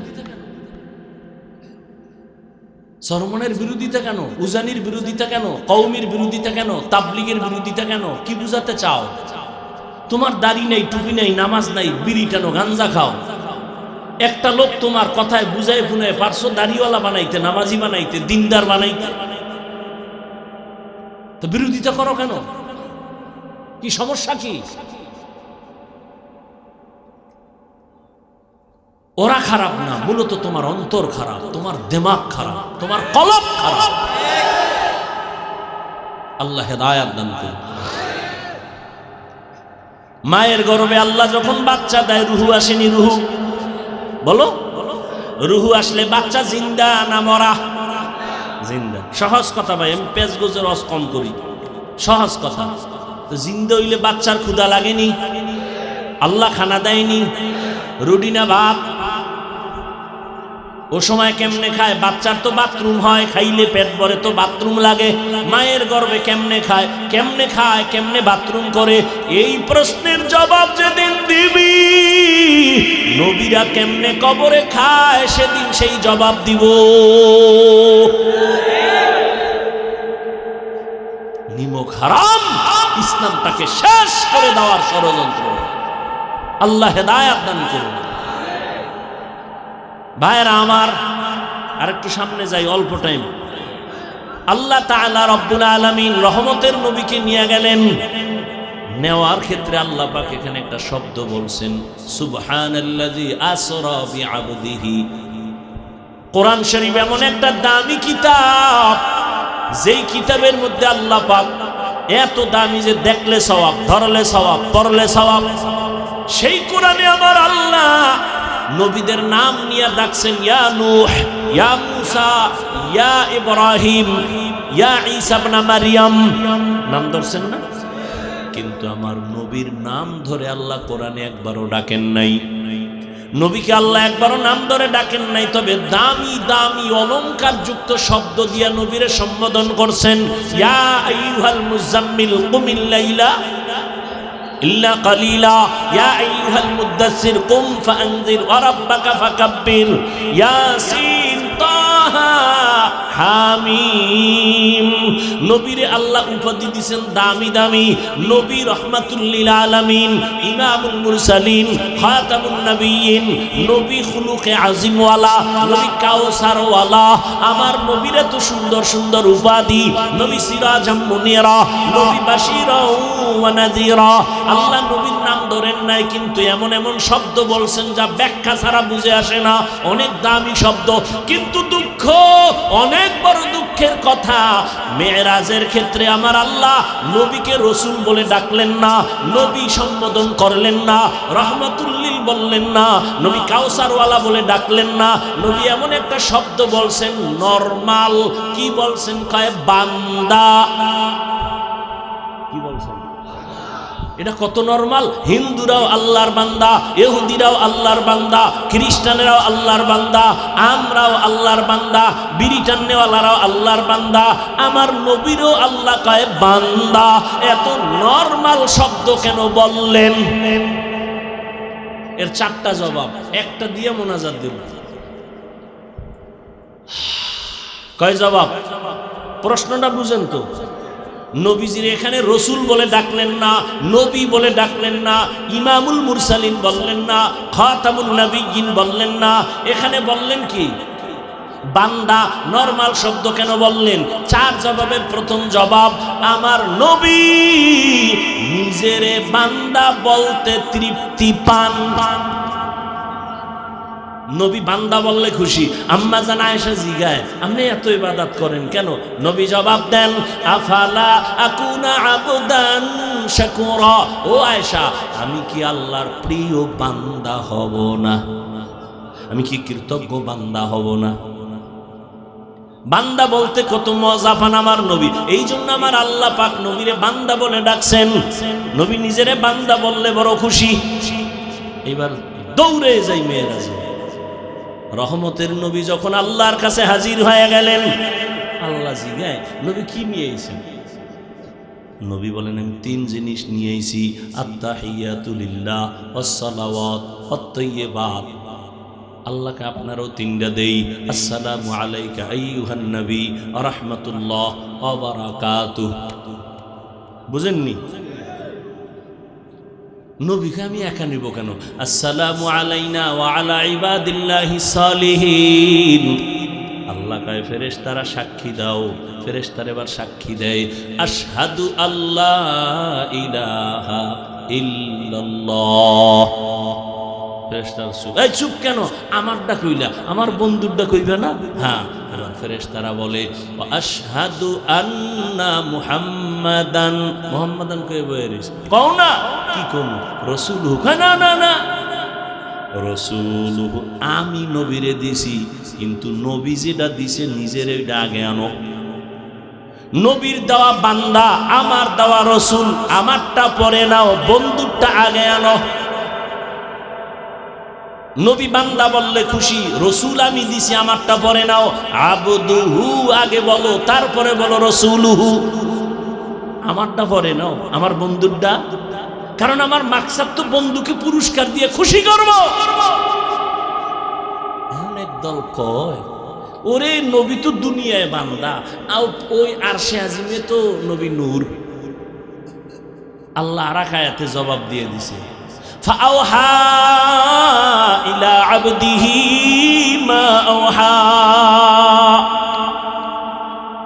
চরমনের বিরোধিতা কেন? উজানির বিরোধিতা কেন? কওমির বিরোধিতা কেন? তাবলিগের বিরোধিতা কেন? কি বুঝাতে চাও? তোমার দাড়ি নেই, টুপি নেই, নামাজ নাই, বিড়ি টানো, গাঞ্জা খাও, একটা লোক তোমার কথায় বুঝায় ফুনায় পারছো দাড়িওয়ালা বানাইতে, নামাজি বানাইতে, দিনদার বানাইতে, তো বিরোধিতা করো কেন? কি সমস্যা কি? ওরা খারাপ না, মূলত তোমার অন্তর খারাপ, তোমার দিমাগ খারাপ, তোমার কলব খারাপ। আল্লাহ হেদায়েত দান করুন। মায়ের গর্ভে আল্লাহ যখন বাচ্চা দেয়, রুহু আসেনি? রুহু বলো, রুহু আসলে বাচ্চা জিন্দা না মরা? জিন্দা। সহজ কথা ভাই, আমি পেঁচ গোজের রস কম করি, সহজ কথা। তো জিন্দা হইলে বাচ্চার ক্ষুধা লাগেনি? আল্লাহ খানা দেয়নি? রুটি না ভাত? ও সময় কেমনে খায়? বাচ্চার তো বাথরুম হয়, খাইলে পেট ভরে তো বাথরুম লাগে। মায়ের গর্ভে কেমনে খায়, কেমনে খায়, কেমনে বাথরুম করে? এই প্রশ্নের জবাব যেদিন দিবি, নবীরা কেমনে কবরে খায় সেদিন সেই জবাব দিব। নিমক হারাম, ইসলামটাকে শেষ করে দেওয়ার ষড়যন্ত্র। আল্লাহ হেদায়েত দান করুন। ভাইরা আমার, আরেকটু সামনে যাই, অল্প টাইম। আল্লাহ তাআলা রব্বুল আলামিন রহমতের নবীকে নিয়ে গেলেন, নেওয়ার ক্ষেত্রে আল্লাহ পাক এখানে একটা শব্দ বলছেন, সুবহানাল্লাযী আসরা বিআবদিহি। কোরআন শরীফ এমন একটা দামি কিতাব, যেই কিতাবের মধ্যে আল্লাহ পাক এত দামি যে দেখলে সওয়াব, ধরলে সওয়াব, পড়লে সওয়াব। সেই কোরআনে আমার আল্লাহ নবীদের নাম নিয়ে ডাকছেন, ইয়া নূহ, ইয়া মূসা, ইয়া ইব্রাহিম, ইয়া ঈসা ইবনে মারইয়াম, নাম ধরছেন না? কিন্তু আমার নবীর নাম ধরে আল্লাহ কোরআনে একবারও ডাকেন নাই। নবীকে আল্লাহ একবারও নাম ধরে ডাকেন নাই, তবে দামি দামি অলংকার যুক্ত শব্দ দিয়া নবীরে সম্বোধন করছেন। ইয়া আইয়ুহাল মুজাম্মিল কুমিল লাইলা ইল্লা কালিলা, ইয়া আইয়ুহাল মুদ্দাসসির কুম ফাআনজির ওয়া রাব্বাকা ফাকাব্বির, ইয়াসিন তাহা হামিম। নবীরে আল্লাহ উপাধি দিয়েছেন দামি দামি, নবী রহমাতুল লিল আলামিন, ইমামুল মুরসালিন, খাতামুন নবিয়্যিন, নবী খুলুকে আজিম ওয়ালা, নবী কাউসার ওয়ালা। আমার নবীর এত সুন্দর সুন্দর উপাধি, নবী সিরাজাম মুনিরা, নবী বাশীরা ওয়া নাযীরা। আল্লাহ নবীর নাম ধরেন নাই, কিন্তু এমন এমন শব্দ বলছেন যা ব্যাখ্যা ছাড়া বুঝে আসে না, অনেক দামি শব্দ। কিন্তু দুঃখ, অনেক বড় দুঃখের কথা, মেরাজের ক্ষেত্রে আমার আল্লাহ নবীকে রসুল বলে ডাকলেন না, নবী সম্বোধন করলেন না, রহমাতুল্লিল বললেন না, নবী কাউসারওয়ালা বলে ডাকলেন না। নবী এমন একটা শব্দ বলছেন নরমাল, কি বলছেন? কয় বান্দা। কি বলছেন? এটা কত নরমাল! হিন্দুরাও আল্লাহর বান্দা, ইহুদিরাও আল্লাহর বান্দা, খ্রিস্টানেরাও আল্লাহর বান্দা, আমরাও আল্লাহর বান্দা, বিড়ি টান্নেওয়ালারাও আল্লাহর বান্দা, আমার নবীরও আল্লাহ কয় বান্দা। এত নরমাল শব্দ কেন বললেন? এর চারটা জবাব, একটা দিয়ে মোনাজাত দেব। কয় জবাব? প্রশ্নটা বুঝেন তো? নবীজির এখানে রসুল বলে ডাকলেন না, নবী বলে ডাকলেন না, ইমামুল মুরসালিন বললেন না, খাতামুন নবিয়্যিন বললেন না, এখানে বললেন কি? বান্দা। নরমাল শব্দ কেন বললেন? চার জবাবের প্রথম জবাব, আমার নবী নিজেরে বান্দা বলতে তৃপ্তি পান। নবী বান্দা বললে খুশি। আম্মা জান আয়েশা জিগায়, আপনি এত ইবাদত করেন কেন? নবী জবাব দেন, আফালা আকুনা আবদান শাকুরা। ও আয়েশা, আমি কি আল্লাহর প্রিয় বান্দা হব না? আমি কি কৃতজ্ঞ বান্দা হব না? বান্দা বলতে কত মজা পান আমার নবী। এই জন্য আমার আল্লাহ পাক নবীরে বান্দা বলে ডাকছেন। নবী নিজেরে বান্দা বললে বড় খুশি। এবার দৌড়ে যাই মেয়েরাজে। রহমতের নবী যখন আল্লাহর কাছে হাজির হয়ে গেলেন, আল্লাহ জিগায়, নবী কি নিয়ে এসেছেন? নবী বলেন, আমি তিন জিনিস নিয়ে এসেছি, আত্তাহিয়াতু লিল্লাহ ওয়াস সালাওয়াত ওয়াত তাইয়্যিবাত। আল্লাহকে আপনারও তিনটা দেই। আসসালামু আলাইকা আইয়ুহান নবী ওয়া রাহমাতুল্লাহ ওয়া বারাকাতুহু। বুঝেননি? নবীকে আমি একা নিব কেন? আসসালামু আলাইনা ওয়া আলা ইবাদিল্লাহিস সালিহিন। আল্লাহ কয়, ফেরেশতারা সাক্ষী দাও। ফেরেশতারা এবার সাক্ষী দেয়, আশহাদু আল্লাহ ইলাহা ইল্লাল্লাহ। ফেরেশতারা চুপ। এই চুপ কেন? আমারটা কইলা, আমার বন্ধুরটা কইবে না? হ্যাঁ। এবার ফেরেশতারা বলে, আশহাদু আন্না মুহাম্মাদান। মুহাম্মাদান কই বইরিস? কও না। কি কোন? রাসূলুহু। না না না, রাসূলুহু আমি নবীরে দিছি, কিন্তু নবী যেটা দিছে নিজের ওইটা আগে আনো। নবীর দেওয়া বান্দা, আমার দেওয়া রাসূল, আমারটা পরে নাও, বন্ধুরটা আগে আনো। নবী বান্দা বললে খুশি, রসুল আমি দিছি, আমারটা পরে নাও। আবদুহু আগে বলো, তারপরে বলো রসুলুহু। আমারটা পরে নাও, আমার বন্ধুরটা। কারণ আমার মাকসাদ তো বন্ধুকে পুরস্কার দিয়ে খুশি করব। অনেক দল কয়, ওরে নবী তো দুনিয়ায় বান্দা, ওই আরশে আজিমে তো নবী নূর। আল্লাহ আর এক আয়াতে জবাব দিয়ে দিছে, ফাআওহা ইলা আবদিহি মা আওহা।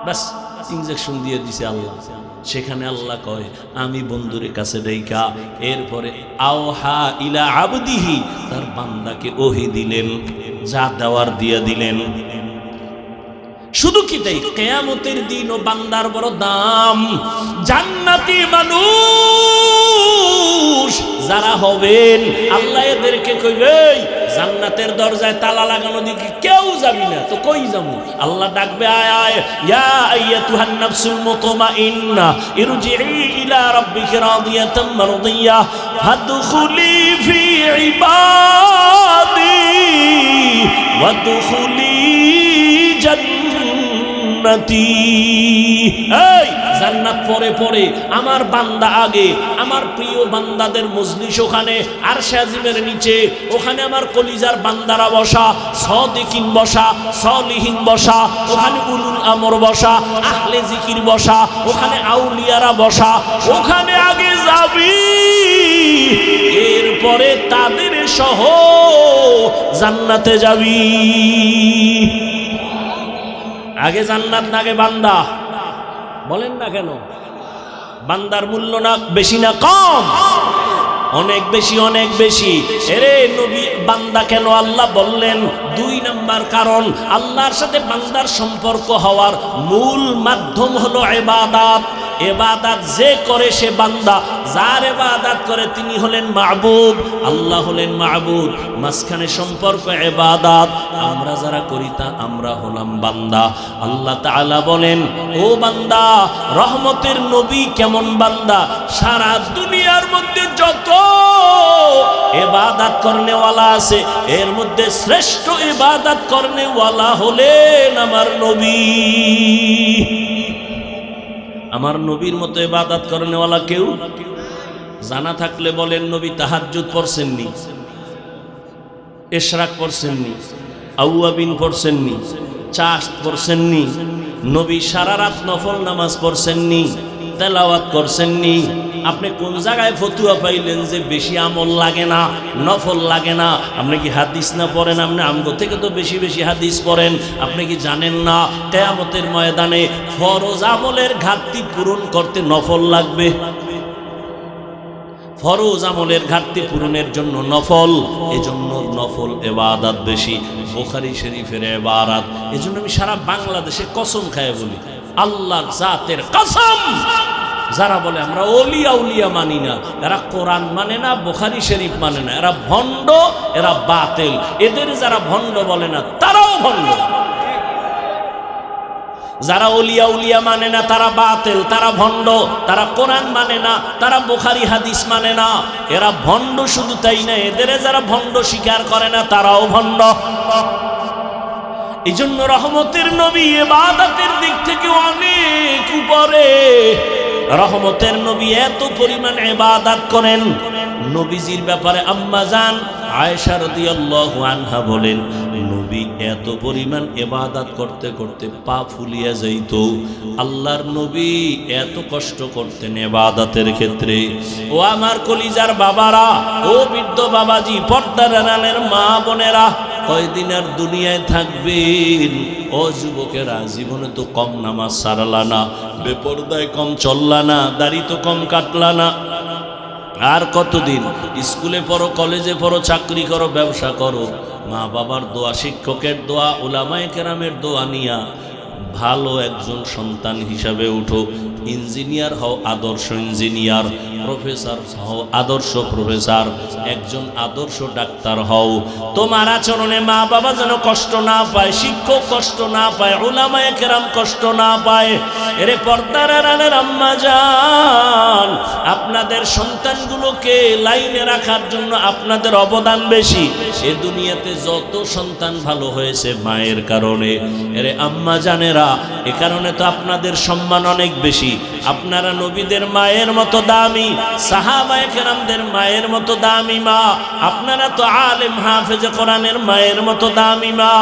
বাস ইনজেকশন দিয়ে দিছে আল্লাহ। সেখানে আল্লাহ কয়, আমি বন্ধুরের কাছে ডাইকা, এরপরে আওহা ইলা আবদিহি, তার বান্দাকে ওহি দিলেন, যা দেওয়ার দিয়ে দিলেন। শুধু কি তাই? কিয়ামতের দিন ও বান্দার বড় দাম। জান্নাতি মানুষ যারা হবেন, আল্লাহ এদেরকে কইবে, জান্নাতের দরজায় তালা লাগানো দিকে কেউ যাবি না, তো কই যাবো? আল্লাহ ডাকবে, আয় আয় ইয়া আইয়াতুহান নাফসুল মুতমাইন্না ইরজিই ইলা রাব্বিকা রাদিয়াতাম মারদিয়া ফাদখুলি ফি ইবাদি ওয়াদখুলি জান্নাতি। এই জান্নাত পরে পরে, আমার বান্দা আগে। আমার প্রিয় বান্দাদের মজলিস ওখানে আরশে আজিমের নিচে, ওখানে আমার কলিজার বান্দারা বসা, সাদিকিন বসা, সলিহিন বসা, ওখানে উলুল আমর বসা, আহলে জিকির বসা, ওখানে আউলিয়ারা বসা। ওখানে আগে যাবি, এরপরে তাদের সহ জান্নাতে যাবি। আগে জান্নাত না আগে বান্দা? বলেন না কেন? বান্দার মূল্য না বেশি না কম? অনেক বেশি, অনেক বেশি। এরে নবী বান্দা কেন আল্লাহ বললেন? 2 নাম্বার কারণ, আল্লাহর সাথে বান্দার সম্পর্ক হওয়ার মূল মাধ্যম হলো ইবাদত। ইবাদত যে করে সে বান্দা, যার ইবাদত করে তিনি হলেন মাবুদ, আল্লাহ হলেন মাবুদ। মাঝখানে সম্পর্ক ইবাদত, আমরা যারা করি তা আমরা হলাম বান্দা। আল্লাহ তাআলা বলেন, ও বান্দা, রহমতের নবী কেমন বান্দা? সারা দুনিয়ার মধ্যে যত ইবাদত করনেওয়ালা আছে, এর মধ্যে শ্রেষ্ঠ ইবাদত করনেওয়ালা হলেন আমার নবী। আমার নবীর মতো ইবাদত করনেওয়ালা কেউ জানা থাকলে বলেন। নবী তাহাজ্জুদ পড়ছেননি, ইশরাক পড়ছেননি, আউয়াবিন পড়ছেননি, চাশত পড়ছেননি? নবী সারা রাত নফল নামাজ পড়ছেননি, তেলাওয়াত করছেননি? আপনি কোন জায়গায় ফতুয়া পাইলেন যে বেশি আমল লাগে না, নফল লাগে না? আপনি কি হাদিস না পড়েন? আপনি আমগো থেকে তো বেশি বেশি হাদিস পড়েন। আপনি কি জানেন না কিয়ামতের ময়দানে ফরজ আমলের ঘাটতি পূরণ করতে নফল লাগবে? ফরজ আমলের ঘাটতি পূরণের জন্য নফল, এজন্য নফল ইবাদত বেশি। বুখারী শরীফের ইবারত। এজন্য আমি সারা বাংলাদেশে কসম খায় বলি, আল্লাহর জাতের কসম, যারা বলে আমরা ওলিয়া উলিয়া মানি না, এরা কোরআন মানে না, বুখারী শরীফ মানে না, এরা ভণ্ড, এরা বাতিল। এদের যারা ভণ্ড বলে না তারাও ভণ্ড। যারা ওলিয়া উলিয়া মানে না তারা বাতিল, তারা ভণ্ড। তারা কোরআন মানে না, তারা বুখারী হাদিস মানে না, এরা ভণ্ড। শুধু তাই না, এদের যারা ভণ্ড স্বীকার করে না তারাও ভণ্ড। এই জন্য রহমতের নবী ইবাদতের দিক থেকে অনেক উপরে। রহমতের নবী এত পরিমাণ ইবাদত করেন। নবীজির ব্যাপারে আম্মা জান আয়েশা রাদিয়াল্লাহু আনহা বলেন, নবী এত পরিমাণ ইবাদত করতে করতে পা ফুলিয়া যাইত। আল্লাহর নবী এত কষ্ট করতেন ইবাদতের ক্ষেত্রে। ও আমার কলিজার বাবারা, ও বৃদ্ধ বাবাজি, পর্দার আড়ালের মা বোনেরা, কয়দিন আর দুনিয়ায় থাকবেন? ও যুবকেরা, জীবনে তো কম নামাজ সারলা না, বেপরদায় কম চললা না, দাড়ি তো কম কাটলা না। আর কতদিন? স্কুলে পড়ো, কলেজে পড়ো, চাকরি করো, ব্যবসা করো, মা বাবার দোয়া, শিক্ষকের দোয়া, উলামায়ে কেরামের দোয়া নিয়া ভালো একজন সন্তান হিসাবে উঠো। ইঞ্জিনিয়ার হও, আদর্শ ইঞ্জিনিয়ার। প্রফেসর হও, আদর্শ প্রফেসর। একজন আদর্শ ডাক্তার হও। তোমার আচরণে মা বাবা যেন কষ্ট না পায়, শিক্ষক কষ্ট না পায়, উলামায়ে কেরাম কষ্ট না পায়। এরে পর্দার আড়ালের আম্মা জান, আপনাদের সন্তানগুলোকে লাইনে রাখার জন্য আপনাদের অবদান বেশি। এ দুনিয়াতে যত সন্তান ভালো হয়েছে মায়ের কারণে। এরে আম্মা জানেরা, এ কারণে তো আপনাদের সম্মান অনেক বেশি। আপনারা নবীদের মায়ের মতো দামি, সাহাবায়ে কেরামদের মায়ের মতো দামি মা। আপনারা তো আলেম হাফেজে কোরআনের মায়ের মতো দামি মা।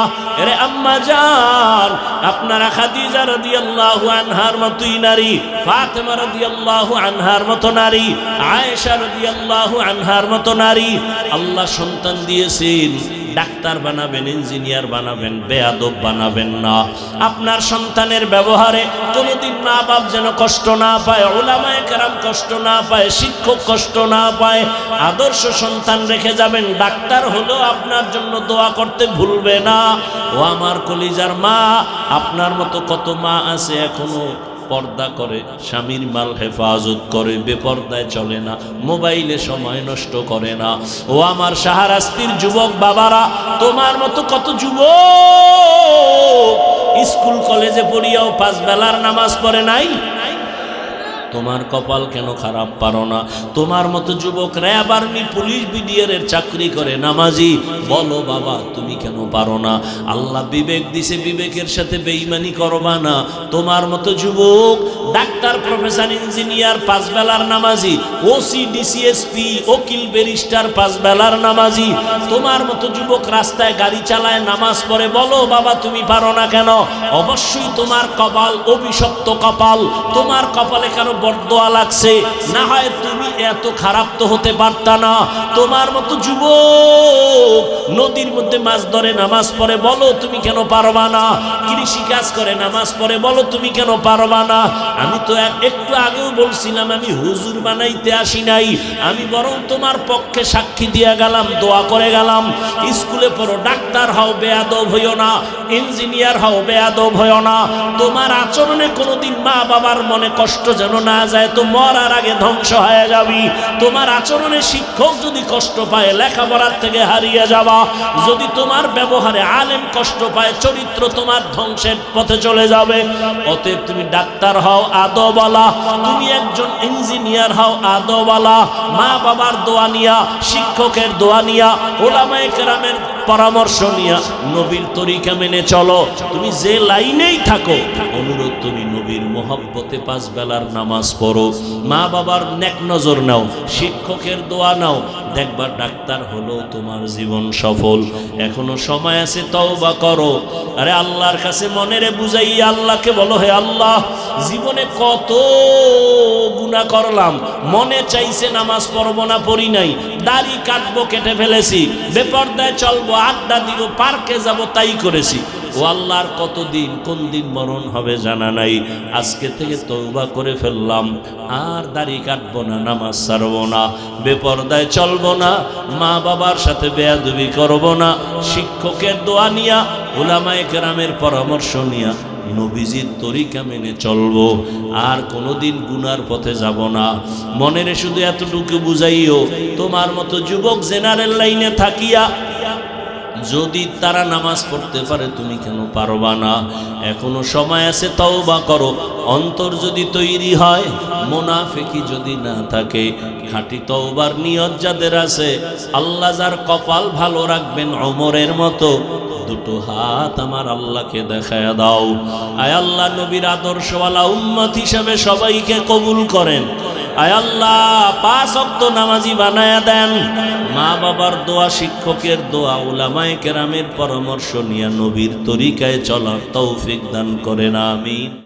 এরে আম্মা জান, আপনারা খাদিজা রাদিয়াল্লাহু আনহার মতোই নারী, ফাতেমা রাদিয়াল্লাহু আনহার মতো নারী, আয়েশা রাদিয়াল্লাহু আনহার মতো নারী। আল্লাহ সন্তান দিয়েছেন, ডাক্তার বানাবেন, ইঞ্জিনিয়ার বানাবেন, বেয়াদব বানাবেন না। আপনার সন্তানের ব্যবহারে কোনোদিন মা বাপ যেন কষ্ট না পায়, উলামায়ে কেরাম কষ্ট না পায়, শিক্ষক কষ্ট না পায়। আদর্শ সন্তান রেখে যাবেন। ডাক্তার হলো আপনার জন্য দোয়া করতে ভুলবে না। ও আমার কলিজার মা, আপনার মতো কত মা আছে এখনো পর্দা করে, স্বামীর মাল হেফাজত করে, বেপর্দায় চলে না, মোবাইলে সময় নষ্ট করে না। ও আমার শাহরাস্তির যুবক বাবারা, তোমার মতো কত যুবক স্কুল কলেজে পড়িয়াও 5 বেলার নামাজ পড়ে নাই। তোমার কপাল কেন খারাপ পারো না? তোমার মতো যুবক র্যাব, আর্মি, পুলিশ, বিডিআর চাকরি করে, নামাজি, বলো বাবা তুমি কেন পারো না? আল্লাহ বিবেক দিছে, বিবেকের সাথে বেঈমানি করবা না। তোমার মতো যুবক ডাক্তার, প্রফেসর, ইঞ্জিনিয়ার 5 বেলার নামাজি, ওসি, ডিসিএসপি, উকিল, ব্যারিস্টার 5 বেলার নামাজি। তোমার মতো যুবক রাস্তায় গাড়ি চালায়, নামাজ পড়ে, বলো বাবা তুমি পারো না কেন? অবশ্যই তোমার কপাল অভিশপ্ত কপাল। তোমার কপালে কারো বরদোয়া লাগছে, না হয় তুমি এত খারাপ তো হতে পারতা না। তোমার মতো যুবক নদীর মধ্যে মাছ ধরে, নামাজ পড়ে, বলো তুমি কেন পারবা না? কৃষি কাজ করে, নামাজ পড়ে, বলো তুমি কেন পারবা না? আমি তো একটু আগেও বলছিলাম আমি হুজুর বানাইতে আসি নাই, আমি বরং তোমার পক্ষে সাক্ষী দিয়ে গেলাম, দোয়া করে গেলাম। স্কুলে পড়ো, ডাক্তার হও, বেয়াদব হইও না, ইঞ্জিনিয়ার হও, বেয়াদব হইও না। তোমার আচরণে কোনোদিন মা বাবার মনে কষ্ট যেন না যায়, তো মরার আগে ধ্বংস হয়ে যাবি। তোমার আচরণে শিক্ষক যদি কষ্ট পায়, লেখাপড়ার থেকে হারিয়ে যাবা। যদি তোমার ব্যবহারে আলেম কষ্ট পায়, চরিত্র তোমার ধ্বংসের পথে চলে যাবে। অতএব তুমি ডাক্তার হও আদওয়ালা, তুমি একজন ইঞ্জিনিয়ার হও আদওয়ালা। মা বাবার দোয়া নিয়া, শিক্ষকের দোয়া নিয়া, ওলামায়ে কেরামের পরামর্শ নিয়া, নবীর তরিকা মেনে চলো। তুমি যে লাইনেই থাকো, অনুরোধ তুমি নবীর মোহাব্বতে 5 বেলার নামাজ পড়ো, মা বাবার নেক নজর নাও, শিক্ষকের দোয়া নাও, দেখবা ডাক্তার হলো তোমার জীবন সফল। এখনো সময় আছে, তওবা করো। আরে আল্লাহর কাছে মনেরে বুঝাই, আল্লাহকে বলো, হে আল্লাহ জীবনে কত গুনাহ করলাম, মনে চাইছে নামাজ পড়বো না, পড়ি নাই, দাড়ি কাটবো, কেটে ফেলেছি, বেপরদায় চলবো, আড্ডা দিব, পার্কে যাব, তাই করেছি। ও আল্লাহর কতদিন কোন দিন মরণ হবে জানা নাই। আজকে থেকে তওবা করে ফেললাম, আর দাড়ি কাটবো না, নামাজ ছাড়বো না, বেপরদায় চলবো না, মা বাবার সাথে বেয়াদবি করবো না, শিক্ষকের দোয়া নিয়া, উলামায়ে কেরামের পরামর্শ নিয়া নবীজির তরিকা মেনে চলবো, আর কোনোদিন গুনার পথে যাব না। মনের শুধু এতটুকু বুঝাইও, তোমার মতো যুবক জেনারেল লাইনে থাকিয়া যদি তারা নামাজ পড়তে পারে, তুমি কেন পারবা না? এখনো সময় আছে, তওবা করো। অন্তর যদি তৈরি হয়, মুনাফিকি যদি না থাকে, খাঁটি তওবার নিয়ত যাদের আছে, আল্লাহ যার কপাল ভালো রাখবেন ওমরের মতো, দুটো হাত আমার আল্লাহকে দেখায়া দাও। আয় আল্লাহ নবীর আদর্শওয়ালা উম্মত হিসেবে সবাইকে কবুল করেন। আয় আল্লাহ 5 ওয়াক্ত নামাজি বানায়া দেন। মা বাবার দোয়া, শিক্ষকের দোয়া, উলামায়ে কেরামের পরামর্শ নিয়ে নবীর তরিকায় চলার তৌফিক দান করেন, আমিন।